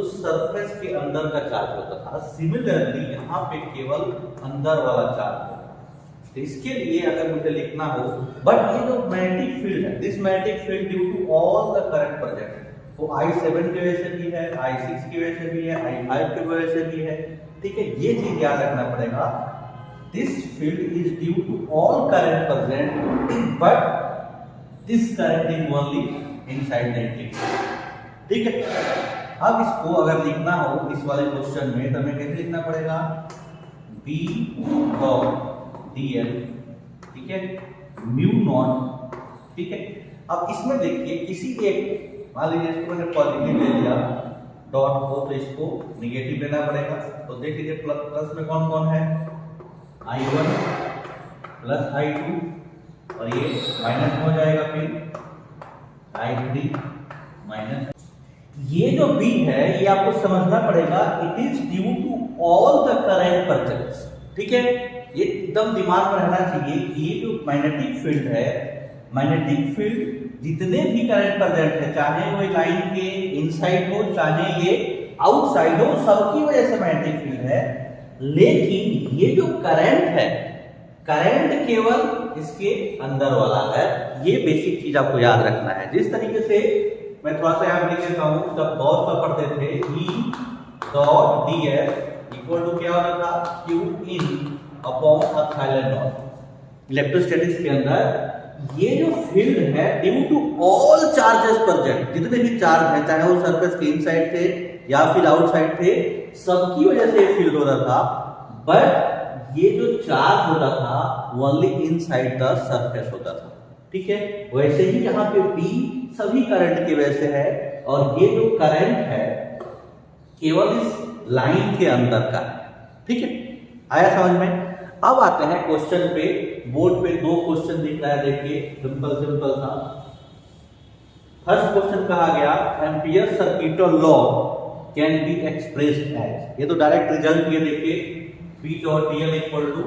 उस सरफेस के अंदर का चार्ज होता था। सिमिलरली यहाँ पे केवल अंदर वाला चार्ज होता था। तो इसके लिए अगर मुझे लिखना हो, बट ये जो मैग्नेटिक फील्ड है, this magnetic field due to all the current present, वो I7 की वजह से भी है, I6 की वजह से भी है, I5 की वजह से भी है, ठीक है। ये चीज याद रखना पड़ेगा, this field is due to all current present but this current is only inside the integral, ठीक है। अब इसको अगर लिखना हो इस वाले क्वेश्चन में, तो हमें कैसे लिखना पड़ेगा, B डॉट dl, ठीक है, म्यू नॉट, ठीक है। अब इसमें देखिए किसी एक, मान लीजिए इसको मैंने पॉजिटिव ले लिया डॉट को, तो इसको निगेटिव लेना पड़ेगा। तो देख लीजिए प्लस में कौन कौन है, I1 प्लस I2 और ये माइनस हो जाएगा, फिर I3 माइनस। ये जो B है ये आपको समझना पड़ेगा, it is due to all the current present, ठीक है। ये एकदम दिमाग में रहना चाहिए कि ये जो मैग्नेटिक फील्ड है, मैग्नेटिक फील्ड जितने भी करंट प्रेजेंट है, चाहे वो लाइन के इनसाइड हो चाहे ये आउटसाइड हो, सबकी वजह से मैग्नेटिक फील्ड है। लेकिन ये जो करंट है, करंट केवल इसके अंदर वाला है। ये बेसिक चीज आपको याद रखना है। जिस तरीके से मैं थोड़ा सा यहाँ लिख देता हूँ, जब गॉस लॉ पढ़ते थे, E dot ds equal to क्या होता था, Q in upon epsilon naught. Electrostatics के अंदर ये जो फील्ड है due to all charges present, जितने भी चार्ज हैं, चाहे वो सरफेस के इनसाइड थे या फिर आउटसाइड थे, सबकी वजह से फील्ड हो रहा था। बट ये जो चार्ज होता था ओनली इनसाइड द सरफेस होता था, ठीक है। वैसे ही यहाँ पे B सभी करंट की वजह से है, और ये जो करंट है केवल इस लाइन के अंदर का है, ठीक है। आया समझ में। अब आते हैं क्वेश्चन पे। बोर्ड पे दो क्वेश्चन दिख रहा है, देखिए, सिंपल था। फर्स्ट क्वेश्चन कहा गया, Ampere circuital law can be expressed as, ये तो डायरेक्ट रिजल्ट ये देखिए, B dot dl equal to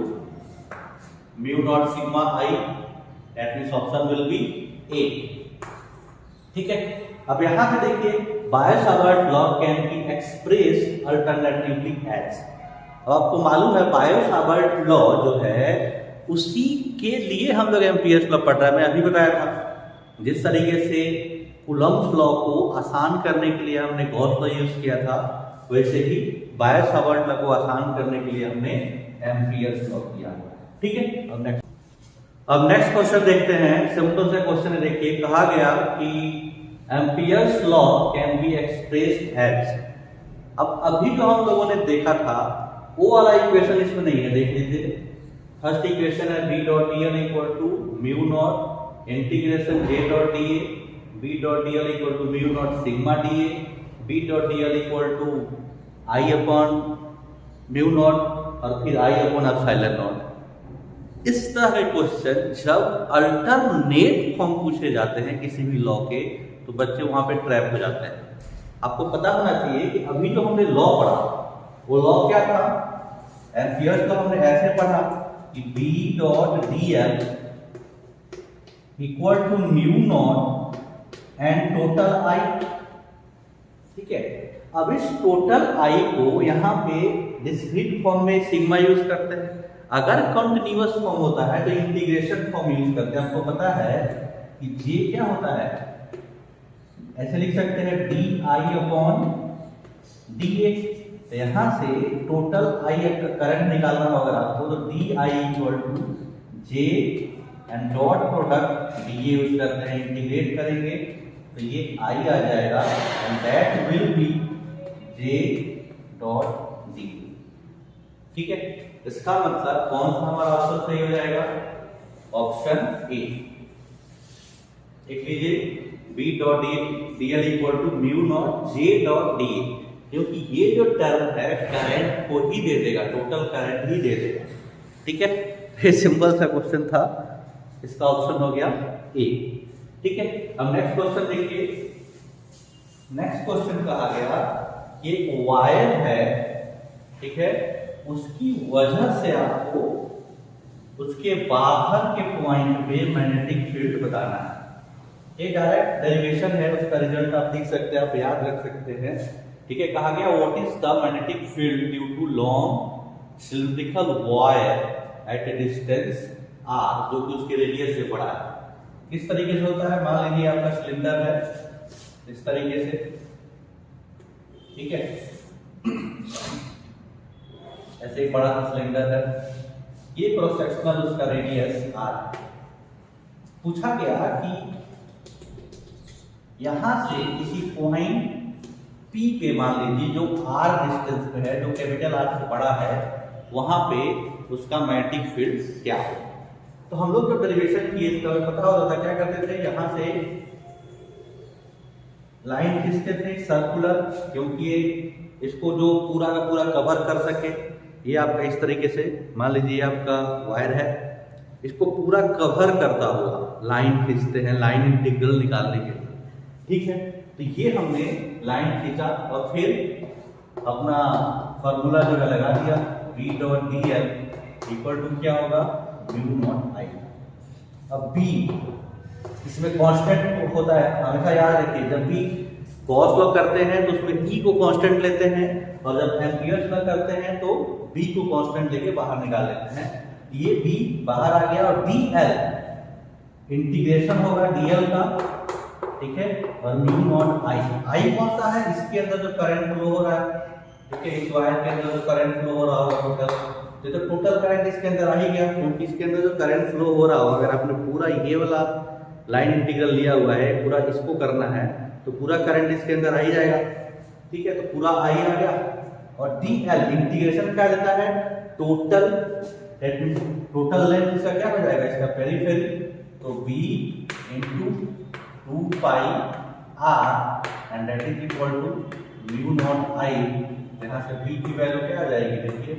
mu naught sigma I, that means option will be A, ठीक है। अब यहां पे देखिए, Biot Savart law can be expressed alternatively as. अब आपको मालूम है बायो-सावर्ट लॉ जो है उसी के लिए हम लोग एम्पियर्स लॉ पढ़ रहे हैं। मैं अभी बताया था, जिस तरीके से कूलम्ब्स लॉ को आसान करने के लिए हमने गॉस लॉ यूज किया था, वैसे ही बायो-सावर्ट लॉ को आसान करने के लिए हमने एम्पियर्स लॉ किया, ठीक है। अब नेक्स्ट क्वेश्चन देखते हैं। सिंपल सा क्वेश्चन है, देखिए, कहा गया कि Ampere's law can be expressed as. अब अभी जो हम लोगों ने देखा था वो वाला इक्वेशन इसमें नहीं है, देख लीजिए। फर्स्ट इक्वेशन है B dot dl equal to mu naught integration J dot dA, B dot dl equal to mu naught sigma dA, B dot dl equal to I upon mu naught और फिर आई अपॉन एप्सिलॉन नॉट। इस तरह के क्वेश्चन जब अल्टरनेट फॉर्म पूछे जाते हैं किसी भी लॉ के, तो बच्चे वहां पे ट्रैप हो जाते हैं। आपको पता होना चाहिए कि अभी जो हमने लॉ पढ़ा वो लॉ क्या था, एम्पियर्स तो हमने ऐसे पढ़ा कि B dot dl equal to mu naught and total I. ठीक है, अब इस टोटल आई को यहाँ पे डिस्क्रीट फॉर्म में सिग्मा यूज करते हैं। अगर कंटिन्यूअस फॉर्म होता है तो इंटीग्रेशन फॉर्म यूज करते हैं। आपको पता है कि जे क्या होता है, ऐसे लिख सकते हैं D I upon D A. तो यहां से टोटल आई करंट निकालना होगा आपको, तो d I equal to J and dot product d A use करते हैं, इंटीग्रेट करेंगे तो ये आई आ जाएगा and that will be J dot d. ठीक है, इसका मतलब कौन सा हमारा ऑप्शन सही हो जाएगा, ऑप्शन ए। देख लीजिए B dot d l equal to mu naught J dot d, क्योंकि ये जो टर्म है करंट को ही दे देगा, टोटल करंट ही दे देगा। ठीक है, ये सिंपल सा क्वेश्चन था, इसका ऑप्शन हो गया ए। ठीक है, अब नेक्स्ट क्वेश्चन देखिए। नेक्स्ट क्वेश्चन कहा गया कि एक वायर है, ठीक है, उसकी वजह से आपको उसके बाहर के पॉइंट पे मैग्नेटिक फील्ड बताना है। ये डायरेक्ट डेरिवेशन है, उसका रिजल्ट आप देख सकते हैं, आप याद रख सकते हैं। ठीक है, कहा गया what is the magnetic field due to long cylindrical wire at a distance r, जो कि उसके रेडियस से बड़ा है। किस तरीके से होता है, मान लीजिए आपका सिलेंडर है इस तरीके से, ठीक है, ऐसे एक बड़ा सा सिलेंडर है, ये क्रॉस सेक्शनल उसका रेडियस आर। पूछा गया कि यहां से किसी पॉइंट P पे मान लीजिए जो R डिस्टेंस पे है, जो कैपिटल R से बड़ा है, वहां पे उसका मैग्नेटिक फील्ड क्या है। तो हम लोग जब डेरिवेशन किए तो पता होता था क्या करते थे, यहां से लाइन खींचते थे सर्कुलर, क्योंकि ये इसको जो पूरा का पूरा कवर कर सके। ये आपका इस तरीके से मान लीजिए आपका वायर है, इसको पूरा कवर करता हुआ लाइन खींचते हैं, लाइन इंटीग्रल निकालने के लिए। ठीक है, तो ये हमने लाइन खींचा और फिर अपना फॉर्मूला जो है लगा दिया, B dot d l equal to क्या होगा, म्यू नॉट आई। अब B इसमें कांस्टेंट होता है, हमेशा याद रखिए, जब भी गॉस लॉ करते हैं तो उसमें E को कांस्टेंट लेते हैं, और जब एम्पियर्स लॉ करते हैं तो B को कांस्टेंट लेके बाहर निकाल लेते हैं। ये B बाहर आ गया और DL इंटीग्रेशन होगा DL का, ठीक है, और म्यू नॉट आई। आई कौन सा है, इसके अंदर जो करंट फ्लो हो रहा है, ठीक है, इस वायर के अंदर जो करंट फ्लो हो रहा होगा टोटल, तो टोटल करंट इसके अंदर आ ही गया, क्योंकि इसके अंदर जो करंट फ्लो हो रहा होगा, अगर आपने पूरा ये वाला लाइन इंटीग्रल लिया हुआ है, पूरा इसको करना है तो पूरा करंट इसके अंदर आ ही जाएगा। ठीक है, तो पूरा आई आ गया। और डी एल इंटीग्रेशन क्या देता है, टोटल, टोटल लेंथ इसका क्या हो जाएगा, इसका पेरीफेरी, तो b into 2 pi r and that is equal to mu naught I. यहाँ से b की वैल्यू क्या आ जाएगी, देखिए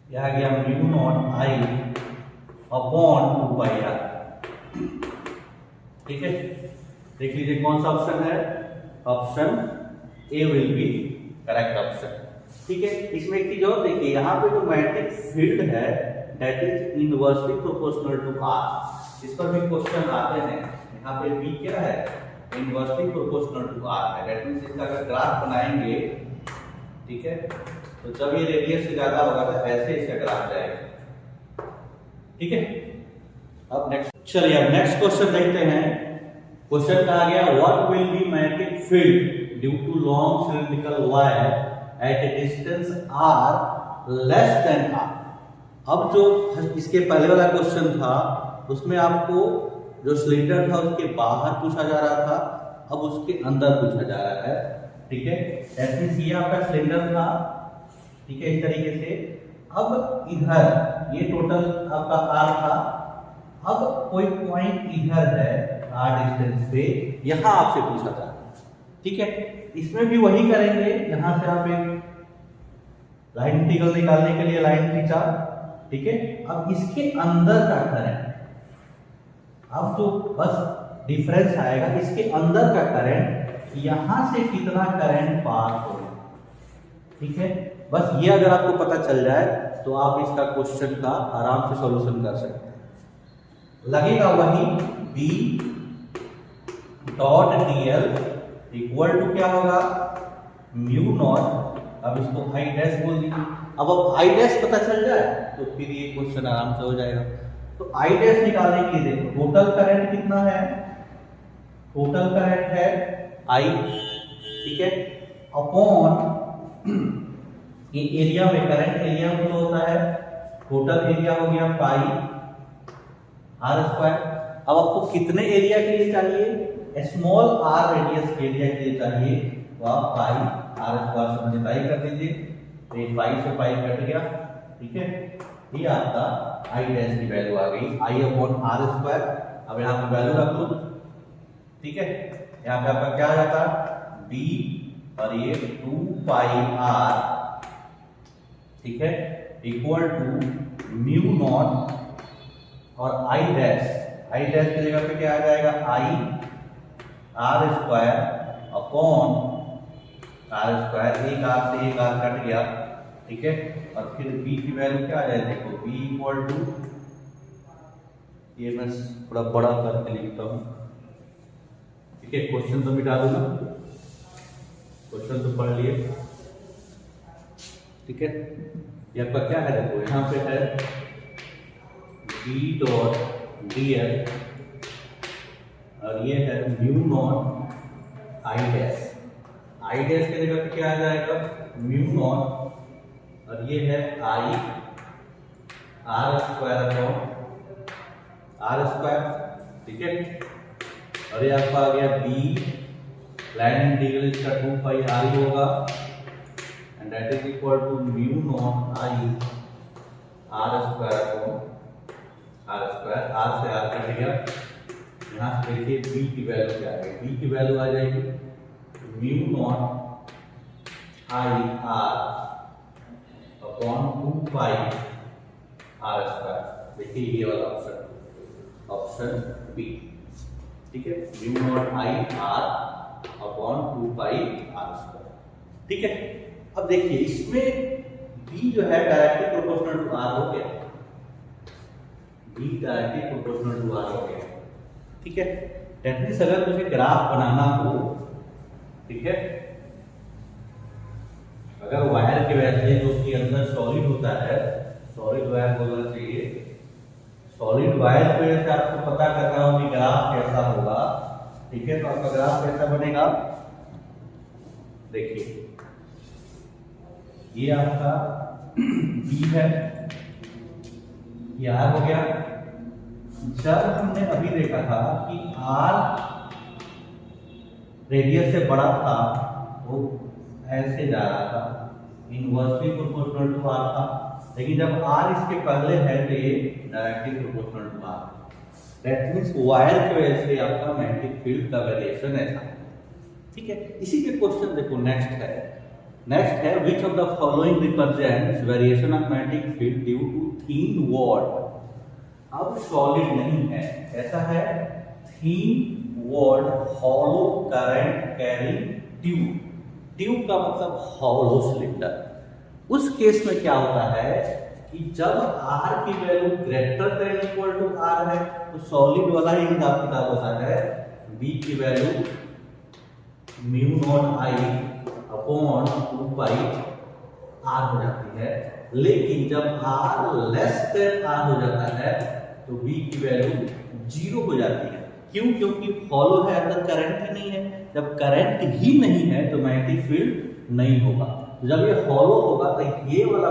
यह आ गया mu naught I upon 2 pi r. ठीक है, देख लीजिए कौन सा ऑप्शन है, option A will be correct option. ठीक है, इसमें एक चीज और देखिए, यहाँ पे जो मैग्नेटिक फील्ड है that is inversely proportional to r. इस पर भी क्वेश्चन आते हैं। यहाँ पे बी क्या है, इनवर्सली प्रोपोर्शनल टू आर है, दैट मींस इसका अगर ग्राफ बनाएंगे, ठीक है, तो जब ये रेडियस से ज्यादा होगा तो ऐसे इसका ग्राफ जाएगा। ठीक है, अब नेक्स्ट, चलिए अब नेक्स्ट क्वेश्चन देखते हैं। क्वेश्चन कहा गया what will be magnetic field due to long cylindrical wire at a distance r less than r। अब जो इसके पहले वाला क्वेश्चन था उसमें आपको जो सिलेंडर था उसके बाहर पूछा जा रहा था, अब उसके अंदर पूछा जा रहा है। ठीक है, ऐसे ये आपका सिलेंडर था, ठीक है, इस तरीके से। अब इधर ये टोटल आपका r था, अब कोई पॉइंट इधर है r डिस्टेंस पे, यहां आपसे पूछा जा रहा है। ठीक है, इसमें भी वही करेंगे, यहां से आप एक लाइन इंटीग्रल निकालने के लिए लाइन खींचा, ठीक है। अब इसके अंदर का करंट, अब तो बस डिफरेंस आएगा, इसके अंदर का करंट यहां से कितना करंट पास हो, ठीक है। बस ये अगर आपको पता चल जाए तो आप इसका क्वेश्चन का आराम से सॉल्यूशन कर सकते हैं। लगेगा वही B dot dl equal to क्या होगा, म्यू नॉट, अब इसको I डैश बोल दीजिए। अब I डैश पता चल जाए तो फिर ये क्वेश्चन आराम से हो जाएगा। तो I डैश निकालने के लिए देखो टोटल करंट कितना है, टोटल करंट है I, ठीक है, अपॉन ये एरिया में करंट एरिया में होता है, टोटल एरिया हो गया पाई आर स्क्वायर। अब आपको कितने एरिया के लिए चाहिए, स्मॉल आर रेडियस के एरिया के लिए चाहिए, तो आप पाई आर स्क्वायर से मल्टीप्लाई कर दीजिए, तो ये पाई से पाई कट गया, ठीक है। ये आपका आई डैश की वैल्यू आ गई, आई अपॉन आर स्क्वायर। अब यहाँ पे वैल्यू रख लो, ठीक है। यहाँ पे आपका क्या आ जाता, बी और ये 2 पाई आर, ठीक है, इक्वल टू म्यू नॉट और आई डैश की जगह पे क्या आ जाएगा, I r square upon are square, एक आर से एक आर कट गया, ठीक है। और फिर b की वैल्यू क्या आ जाए, देखो b इक्वल टू, ये मैं थोड़ा बड़ा करके लिखता हूँ, ठीक है। क्वेश्चन तो मिटा दूंगा, क्वेश्चन तो पढ़ लिए, ठीक है। ये आपका क्या है, देखो यहाँ पे है b डॉट dl और ये है म्यू नॉट आई डैश की जगह पे क्या आ जाएगा, म्यू नॉट और ये है I r square upon are square, ठीक है। और ये आपका आ गया बी, लाइन इंटीग्रल इसका 2 पाई आर होगा and that is equal to mu naught I r square upon are square, r से आर कट गया। यहाँ से देखिए b की वैल्यू क्या आ गई, b की वैल्यू आ जाएगी mu naught I r upon 2 pi r square. देखिए ये वाला ऑप्शन बी, ठीक है, mu naught I r upon 2 pi r square, ठीक है। अब देखिए इसमें b जो है डायरेक्टली प्रोपोर्शनल टू r हो गया, b directly proportional to r हो गया, ठीक है। दैट मींस अगर मुझे ग्राफ बनाना हो, ठीक है, अगर वायर के वैसे जो कि अंदर सॉलिड होता है, सॉलिड वायर बोलना चाहिए, सॉलिड वायर पे से आपको पता करना हो कि ग्राफ कैसा होगा, ठीक है। तो आपका ग्राफ कैसा बनेगा, देखिए ये आपका बी है, ये आर हो गया। जब हमने अभी देखा था कि आर रेडियस से बड़ा था, वो ऐसे जा रहा था, इनवर्सली प्रोपोर्शनल टू आर था, लेकिन जब आर इसके पहले है तो ये directly proportional to r. That means wire की वजह से आपका मैग्नेटिक फील्ड का वेरिएशन ऐसा है, ठीक है। इसी के क्वेश्चन देखो नेक्स्ट है which of the following represents variation of magnetic field due to thin wall. अब सॉलिड नहीं है, ऐसा है thin wall hollow current carrying tube, tube का मतलब हॉलो सिलेंडर। उस केस में क्या होता है कि जब R की value greater than equal to R है तो सॉलिड वाला ही हिसाब किताब होता है, B की value mu naught I upon 2 pi R हो जाती है। लेकिन जब R लेस देन R हो जाता है तो B की वैल्यू 0 हो जाती है। क्यों? क्योंकि फॉलो है, अंदर करंट ही नहीं है। जब करंट ही नहीं है तो मैग्नेटिक फील्ड नहीं होगा। जब ये फॉलो होगा तो ये वाला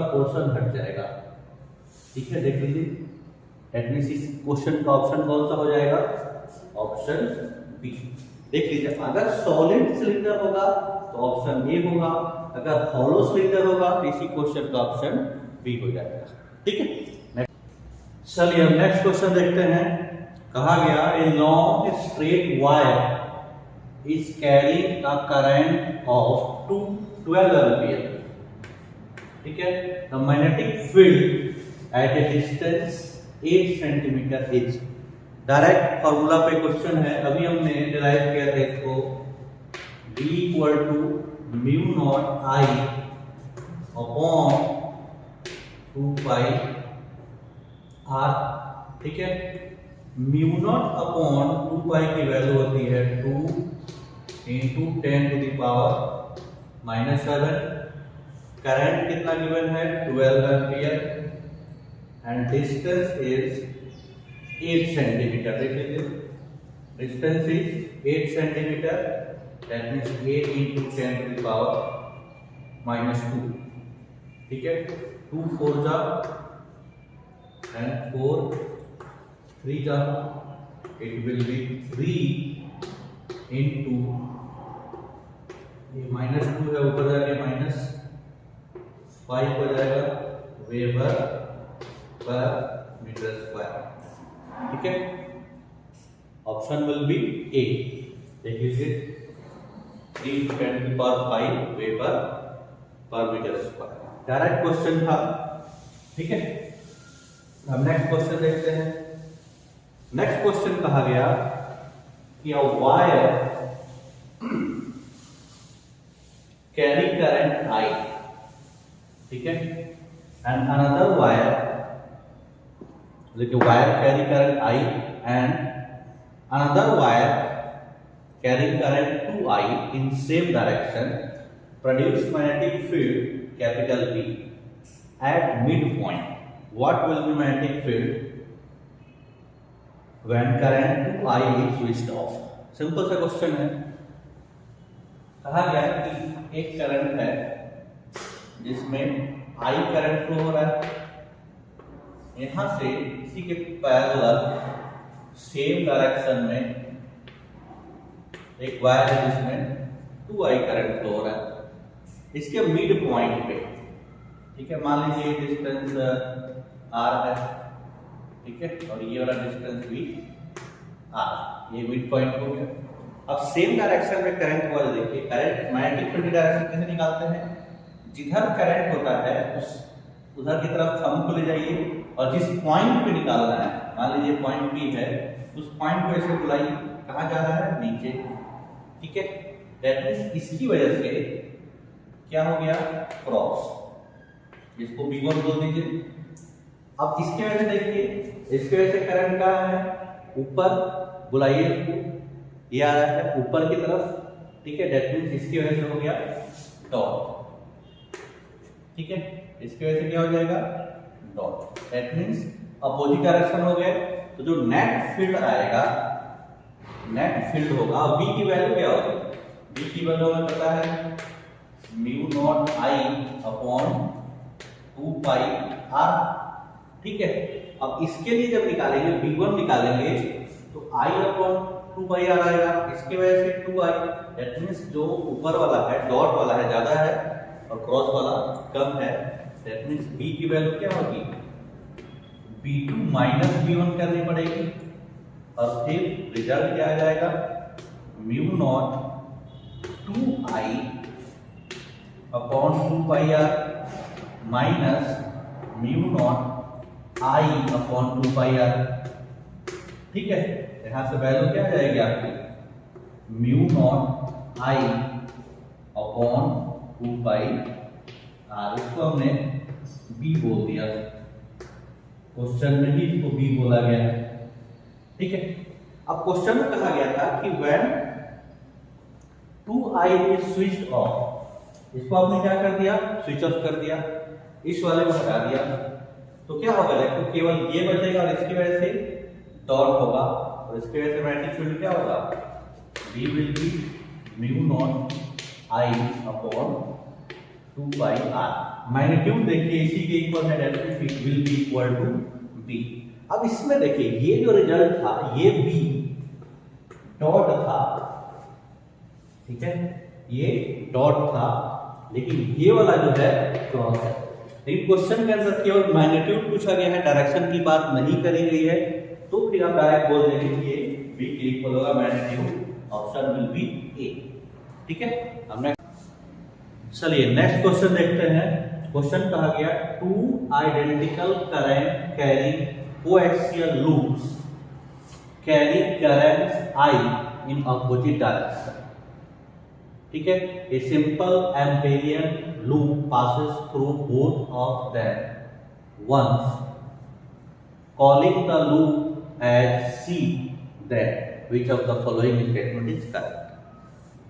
पोर्शन हट जाएगा, ठीक है। देख लीजिए, दैट मींस इस क्वेश्चन का ऑप्शन कौन सा हो जाएगा, ऑप्शन बी। देख लीजिए, अगर सॉलिड सिलेंडर होगा तो ऑप्शन ए होगा, अगर हॉलो सिलेंडर होगा तो इसी क्वेश्चन का ऑप्शन बी हो जाएगा, ठीक है। चलिए हम नेक्स्ट क्वेश्चन देखते हैं। कहा गया a long straight wire is carrying a current of 2 12 ampere. ठीक है, the magnetic field at a distance 8 centimetre is. Direct formula पे क्वेश्चन है, अभी हमने डिराइव किया था इसको, B equal to mu naught I upon 2 pi R। ठीक है, म्यू नॉट अपॉन 2 पाई की वैल्यू होती है 2 into 10 to the power -7। Current कितना गिवन है 12 ampere and distance is 8 centimetre. देख लीजिए, distance is 8 centimetre, that means 8 into 10 to the power -2। ठीक है, 2 4 जा and 4 3 जा, it will be 3 into ये -2 है, ऊपर जाके -5 हो जाएगा वेबर पर मीटर स्क्वायर। ठीक है, ऑप्शन विल बी ए। देख लीजिए, 3 × 10⁵ वेबर पर मीटर स्क्वायर। डायरेक्ट क्वेश्चन था। ठीक है, अब नेक्स्ट क्वेश्चन देखते हैं। नेक्स्ट क्वेश्चन कहा गया कि a wire carry current I, ठीक है, एंड अनदर वायर, देखिए wire carry current I and another wire carry current 2I in same direction produce magnetic field capital B at mid point. What will be magnetic field when current 2I is switched off? Simple सा क्वेश्चन है। कहा गया कि एक करंट है जिसमें I करंट फ्लो हो रहा है, यहां से इसी के पैरेलल सेम डायरेक्शन में एक वायर है जिसमें 2I करंट फ्लो हो रहा है इसके मिड पॉइंट पे। ठीक है, मान लीजिए डिस्टेंस R है, ठीक है, और ये वाला डिस्टेंस भी R, ये मिड पॉइंट हो गया। अब सेम डायरेक्शन में करंट हुआ, देखिए करंट मैग्नेटिक फील्ड डायरेक्शन कैसे निकालते हैं, जिधर करंट होता है उस उधर की तरफ थंब को ले जाइए और जिस पॉइंट पे निकालना है, मान लीजिए पॉइंट P है, उस पॉइंट को ऐसे बुलाइए, कहाँ जा रहा है नीचे। ठीक है, दैट मींस इसकी वजह से क्या हो गया क्रॉस, इसको B1 बोल दीजिए। अब इसके वजह से देखिए, इसके वजह से करंट कहाँ है ऊपर, बुलाइए इसको, ये आ रहा है ऊपर की तरफ। ठीक है, दैट मींस इसकी वजह से हो गया डॉट। ठीक है, इसकी वजह से क्या हो जाएगा dot, that means opposite direction हो गए। तो जो नेट फील्ड आएगा, नेट फील्ड होगा, B की वैल्यू क्या होगी, B की वैल्यू हमें पता है mu naught I upon 2 pi R। ठीक है, अब इसके लिए जब निकालेंगे B1 निकालेंगे तो I अपॉन 2 पाई R आएगा, इसके वजह से 2I, दैट मींस जो ऊपर वाला है डॉट वाला है ज्यादा है और क्रॉस वाला कम है, दैट मींस B की वैल्यू क्या होगी B2 माइनस B1 करनी पड़ेगी और फिर रिजल्ट क्या आ जाएगा mu not 2I upon 2 pi R minus mu naught I upon 2 pi R। ठीक है, यहां से वैल्यू क्या आ जाएगी आपकी mu naught I upon 2 pi R। इसको हमने B बोल दिया, क्वेश्चन में भी इसको B बोला गया है। ठीक है, अब क्वेश्चन में कहा गया था कि when 2I is switched off, इसको आपने क्या कर दिया स्विच ऑफ कर दिया, इस वाले को हटा दिया, तो क्या होगा देखो केवल ये बचेगा और इसकी वजह से डॉट होगा और इसकी वजह से मैग्नेटिक फील्ड क्या होगा B will be mu naught I upon 2 pi R। Magnitude देखिए इसी के इक्वल है, that means it will be equal to B। अब इसमें देखिए ये जो रिजल्ट था ये B डॉट था, ठीक है, ये डॉट था, लेकिन ये वाला जो है क्रॉस है। लेकिन क्वेश्चन के अंदर केवल मैग्नीट्यूड पूछा गया है, डायरेक्शन की बात नहीं करी गई है, तो फिर आप डायरेक्ट बोल देंगे कि ये B के इक्वल होगा मैग्नीट्यूड, ऑप्शन विल बी ए। ठीक है, हमने चलिए नेक्स्ट क्वेश्चन देखते हैं। क्वेश्चन कहा गया two identical current carry coaxial loops carry currents I in opposite direction. ठीक है, a simple amperian loop passes through both of them once calling the loop as C that which of the following statement is correct.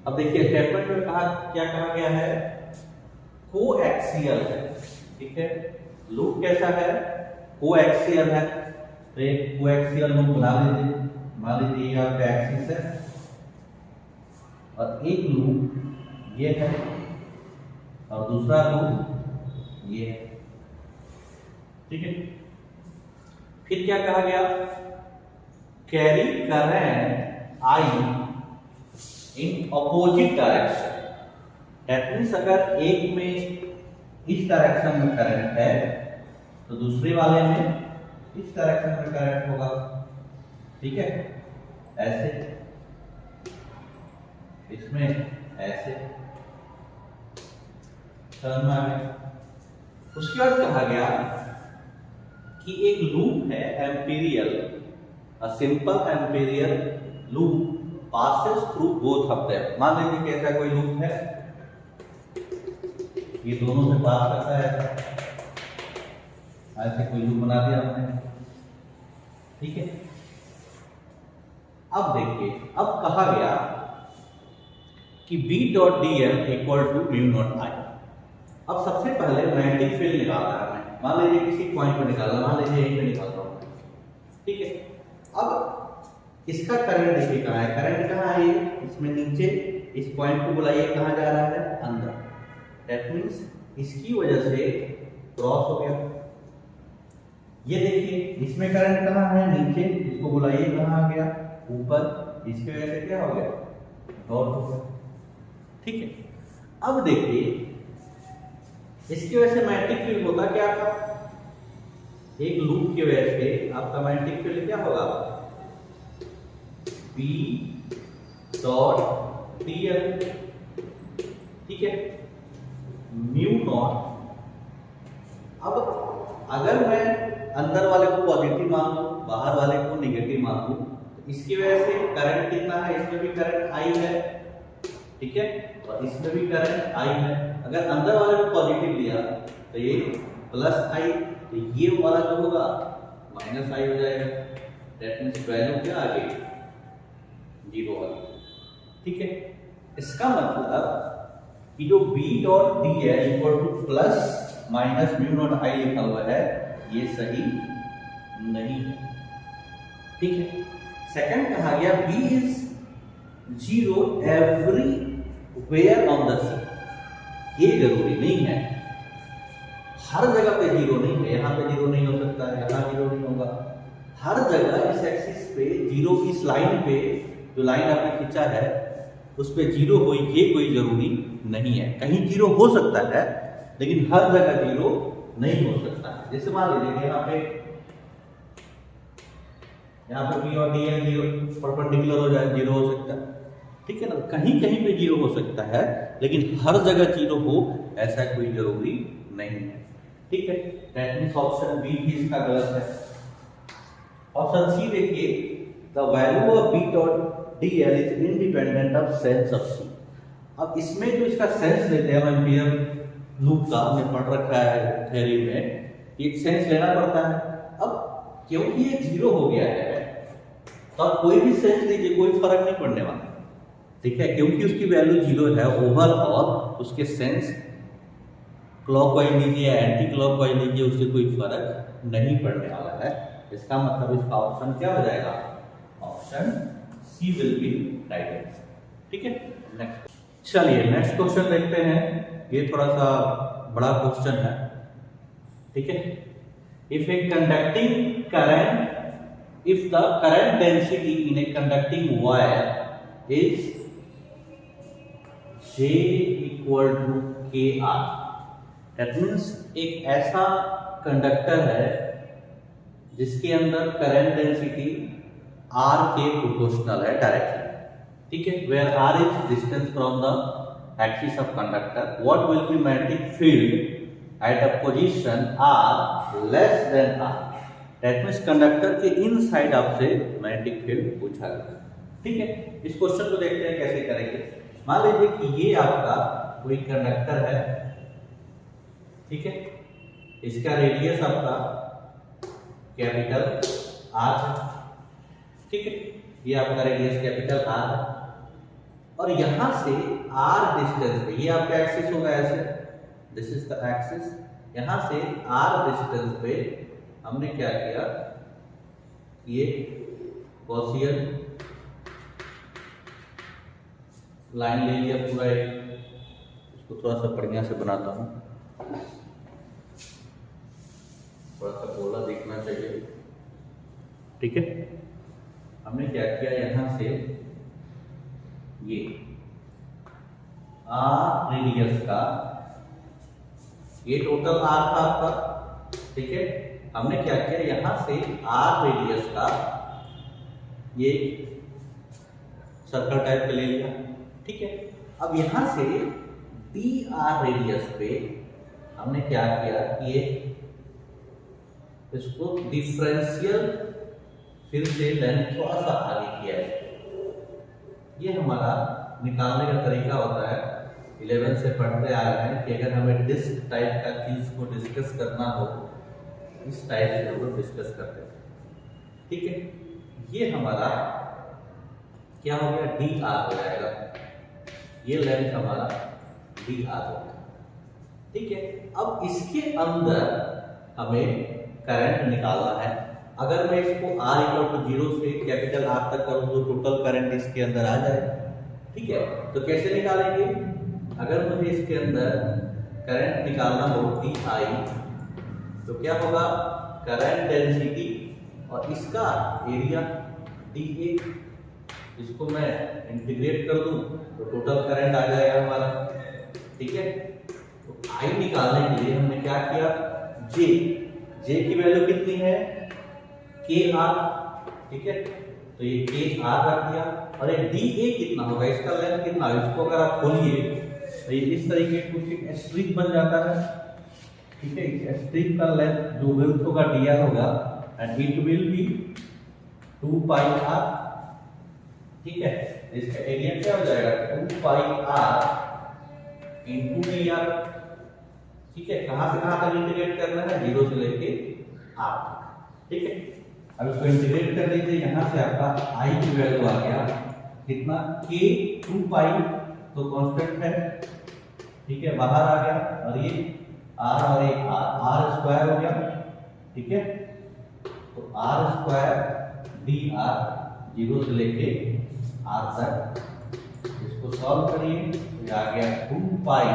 अब देखिए स्टेटमेंट में कहा क्या कहा गया है, कोएक्सियल है। ठीक है, लूप कैसा है, कोएक्सियल है। तो एक कोएक्सियल लूप बना लीजिए, मान लीजिए आपका एक्सिस है और एक लूप ये है और दूसरा लूप ये है। ठीक है, फिर क्या कहा गया, carry current I in opposite direction. That means अगर एक में इस डायरेक्शन में करंट है तो दूसरे वाले में इस डायरेक्शन में करंट होगा। ठीक है, ऐसे, इसमें ऐसे टर्न में आ गया। उसके बाद कहा गया कि एक लूप है Amperian, a simple Amperian loop passes through both of them। मान लीजिए कि ऐसा कोई लूप है, ये दोनों से पास करता है, ऐसे कोई लूप बना दिया हमने। ठीक है, अब देखिए, अब कहा गया कि B dot dl equal to mu naught I। अब सबसे पहले मैग्नेटिक फील्ड निकालना है हमें। मान लीजिए किसी पॉइंट पे निकालना, मान लीजिए यहीं पे निकाल रहा हूं। ठीक है, अब इसका करंट देखिए कहाँ है, करंट कहाँ है, इसमें नीचे, इस पॉइंट को बुलाइए कहाँ जा रहा है, अंदर। दैट मीन्स इसकी वजह से क्रॉस हो गया। ये देखिए इसमें करंट कहाँ है, नीचे, इसको बुलाइए कहाँ आ गया, ऊपर, इसकी वजह से क्या हो गया, डॉट हो गया। ठीक है, अब देखिए इसकी वजह से मैग्नेटिक फील्ड होता क्या आपका, एक लूप की वजह से आपका मैग्नेटिक फील्ड क्या होगा, B डॉट dl। ठीक है, म्यू नॉट। अब अगर मैं अंदर वाले को पॉजिटिव मान लूं, बाहर वाले को नेगेटिव मान लूं, तो इसकी वजह से करंट कितना है, इसमें भी करंट I है। ठीक है, और इसमें भी करंट I है। अगर अंदर वाले को पॉजिटिव लिया तो ये प्लस I, तो ये वाला जो होगा माइनस I हो जाएगा। दैट मींस वैल्यू क्या आ गई, 0 वाली। ठीक है, इसका मतलब कि जो B dot dl equal two plus minus mu naught I लिखा हुआ है, ये सही नहीं है। ठीक है, सेकंड कहा गया B is 0 everywhere on the C. ये जरूरी नहीं है, हर जगह पे 0 नहीं है। यहाँ पे 0 नहीं हो सकता है, यहाँ 0 नहीं होगा, हर जगह इस एक्सिस पे 0, इस लाइन पे जो लाइन आपने खींचा है उस पे 0 हो, ये कोई जरूरी नहीं है। कहीं 0 हो सकता है लेकिन हर जगह 0 नहीं हो सकता है। जैसे मान लीजिए यहाँ पे B और dl 0 परपेंडिकुलर हो जाए, 0 हो सकता है। ठीक है ना, कहीं कहीं पे 0 हो सकता है लेकिन हर जगह 0 हो ऐसा कोई जरूरी नहीं है। ठीक है, दैट मींस ऑप्शन बी भी इसका गलत है। ऑप्शन सी देखिए, the value of B dot dl is independent of sense of C। अब इसमें जो इसका सेंस लेते हैं, एम्पियर लूप का हमने पढ़ रखा है थ्योरी में, एक सेंस लेना पड़ता है। अब क्योंकि ये 0 हो गया है तो आप कोई भी सेंस लीजिए, कोई फर्क नहीं पड़ने वाला। ठीक है, क्योंकि उसकी वैल्यू 0 है, ओवरऑल उसके सेंस क्लॉकवाइज लीजिए या एंटी क्लॉकवाइज लीजिए, उससे कोई फर्क नहीं पड़ने वाला है। इसका मतलब इसका ऑप्शन क्या हो जाएगा, option C will be right answer. ठीक है, नेक्स्ट चलिए नेक्स्ट क्वेश्चन देखते हैं। ये थोड़ा सा बड़ा क्वेश्चन है। ठीक है, if a conducting current, if the current density in a conducting wire is J equal to KR, that means एक ऐसा कंडक्टर है जिसके अंदर करंट डेंसिटी R के प्रोपोर्शनल है डायरेक्टली। ठीक है, where R is distance from the axis of conductor, what will be magnetic field at a position r less than r? That means conductor के इन साइड आपसे मैग्नेटिक फील्ड पूछा गया। ठीक है, इस क्वेश्चन को देखते हैं कैसे करेंगे। मान लीजिए कि ये आपका कोई कंडक्टर है, ठीक है, इसका रेडियस आपका कैपिटल आर है, ठीक है, ये आपका रेडियस कैपिटल आर है, और यहां से आर डिस्टेंस पे, ये आपका एक्सिस होगा ऐसे, दिस इज द एक्सिस, यहां से आर डिस्टेंस पे हमने क्या किया, ये गॉसियन लाइन ले लिया पूरा एक, इसको थोड़ा सा बढ़िया से बनाता हूं, थोड़ा सा गोला दिखना चाहिए। ठीक है, हमने क्या किया, यहां से ये आर रेडियस का, ये टोटल आर था आपका, ठीक है, हमने क्या किया, यहां से आर रेडियस का ये सर्कल टाइप का ले लिया। ठीक है, अब यहां से डी आर रेडियस पे हमने क्या किया, ये इसको डिफरेंशियल फिर से लेंथ थोड़ा सा आगे किया है। ये हमारा निकालने का तरीका होता है, 11 से पढ़ते आ रहे हैं कि अगर हमें डिस्क टाइप का चीज को डिस्कस करना हो, इस टाइप से हम लोग डिस्कस करते हैं। ठीक है, ये हमारा क्या हो गया, डी आर हो जाएगा, ये लेंथ हमारा डी आर हो गया। ठीक है, अब इसके अंदर हमें करंट निकालना है। अगर मैं इसको r = 0 से कैपिटल R तक करूं तो टोटल करंट इसके अंदर आ जाए। ठीक है, तो कैसे निकालेंगे, अगर मुझे इसके अंदर करंट निकालना हो I, तो क्या होगा, करंट डेंसिटी और इसका एरिया dA, इसको मैं इंटीग्रेट कर दूं तो टोटल करंट आ जाएगा हमारा। ठीक है, तो I निकालने के लिए हमने क्या किया, J की वैल्यू कितनी है, KR। ठीक है, तो ये KR रख दिया, और ये DA कितना होगा, इसका लेंथ कितना, इसको अगर आप खोलिए तो ये इस तरीके कुछ एक स्ट्रिप बन जाता है। ठीक है, इस स्ट्रिप का लेंथ जो विड्थ होगा dr होगा, and it will B 2 pi r। ठीक है, इसका एरिया क्या हो जाएगा, 2 पाई r इंटू dr। ठीक है, कहां से कहां तक इंटीग्रेट करना है, 0 से लेके r। ठीक है, अब इसको इंटीग्रेट कर दीजिए, यहां से आपका i की वैल्यू आ गया कितना, k 2 पाई, तो कांस्टेंट है। ठीक है, बाहर आ गया, और ये r और एक r स्क्वायर हो गया। ठीक है, तो r स्क्वायर dr 0 से लेके r तक, इसको सॉल्व करिए तो आ गया 2 पाई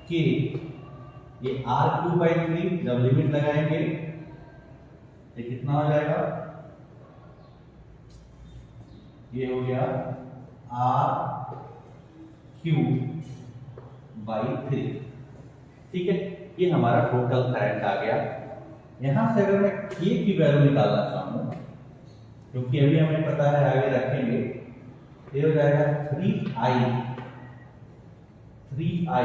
k, ये r³ 3, जब लिमिट लगाएंगे ये कितना हो जाएगा, ये हो गया r³/3। ठीक है, ये हमारा टोटल करंट आ गया। यहां से अगर मैं k की वैल्यू निकालना चाहूँ, क्योंकि अभी हमें पता है आगे रखेंगे, ये हो जाएगा 3i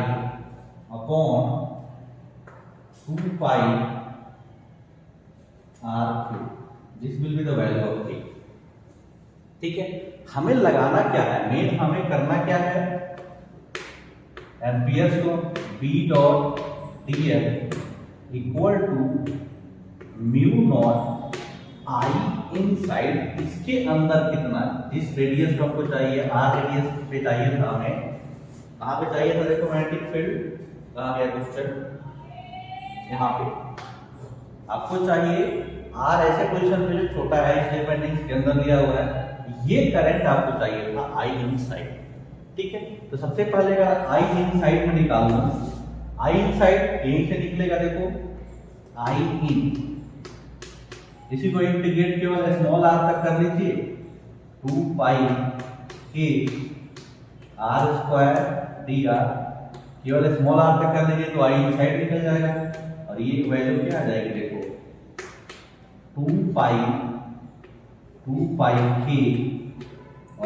upon 2 pi r³, this will be the value of k। ठीक है, हमें लगाना क्या है, मेन हमें करना क्या है, एम्पियर्स को B.dl equal to μ0 I inside, इसके अंदर कितना, जिस रेडियस पे आपको चाहिए, r रेडियस पे चाहिए था हमें, कहां पे चाहिए था, देखो मैग्नेटिक फील्ड कहां गया क्वेश्चन, यहाँ पे आपको चाहिए r ऐसे पोजीशन पे जो छोटा है, इसलिए मैंने इसके अंदर लिया हुआ है, ये करंट आपको चाहिए था I इनसाइड। ठीक है, तो सबसे पहले अगर I इनसाइड में निकालना, I इनसाइड यहीं से निकलेगा, देखो I इन, इसी को इंटीग्रेट केवल स्मॉल r तक कर लीजिए, 2 पाई k r² dr, केवल स्मॉल r तक कर लीजिए तो I इनसाइड निकल जाएगा, और ये वैल्यू क्या आ जाएगी, देखो 2 पाई k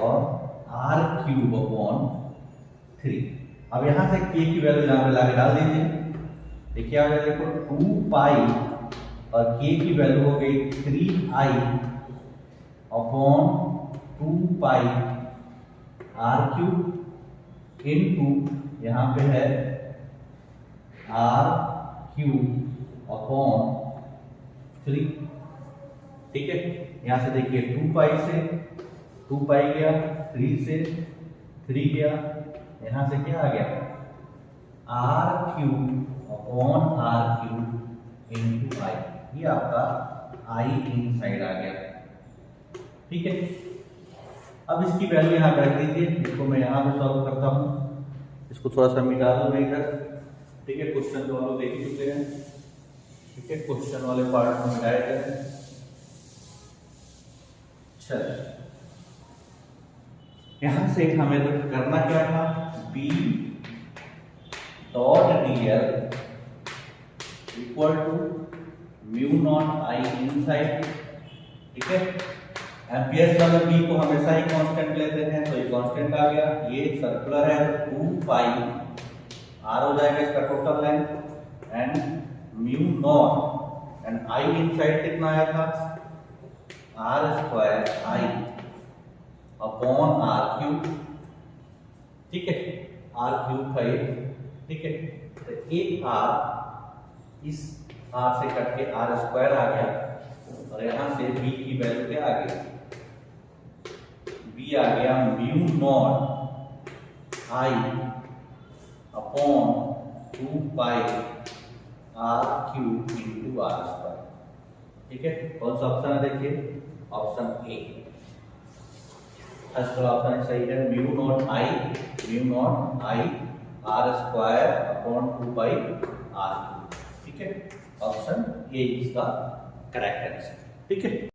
और r³ अपॉन 3। अब यहाँ से k की वैल्यू यहाँ पे लाके डाल दीजिए, देखिए आ गया, देखो 2 पाई और k की वैल्यू हो गई 3i upon 2 pi r cube into यहाँ पे है r क्यूब अपॉन 3। ठीक है, यहाँ से देखिए 2 पाई से 2 पाई गया, 3 से 3 गया, यहाँ से क्या आ गया r cube upon r cube into i, ये आपका i इन साइड आ गया। ठीक है, अब इसकी वैल्यू यहाँ पे रख दीजिए, इसको मैं यहाँ पे सॉल्व करता हूँ, इसको थोड़ा सा मिटा दूँ मैं इधर। ठीक है, क्वेश्चन तो हम लोग देख ही चुके हैं। ठीक है, क्वेश्चन वाले पार्ट में मिटाए गए। चलिए, यहां से हमें करना क्या था, b dot dl equal to mu naught i inside. ठीक है, एम्पियर्स वाले b को हमेशा ही कांस्टेंट लेते हैं, तो ये कांस्टेंट आ गया, ये सर्कुलर है 2 पाई r हो जाएगा इसका total length and mu naught and i inside कितना आया था r square i upon r cube. ठीक है, r क्यूब 5। ठीक है, तो एक r इस r से कट के r स्क्वायर आ गया और यहां से b की वैल्यू क्या आ गई, b आ गया mu naught i upon 2 pi r cube into r square. ठीक है, कौन सा ऑप्शन है, देखिए ऑप्शन ए, फर्स्ट वाला ऑप्शन सही है, म्यू नॉट आई r square upon 2 pi r cube. ठीक है, ऑप्शन ए इसका करेक्ट आंसर। ठीक है।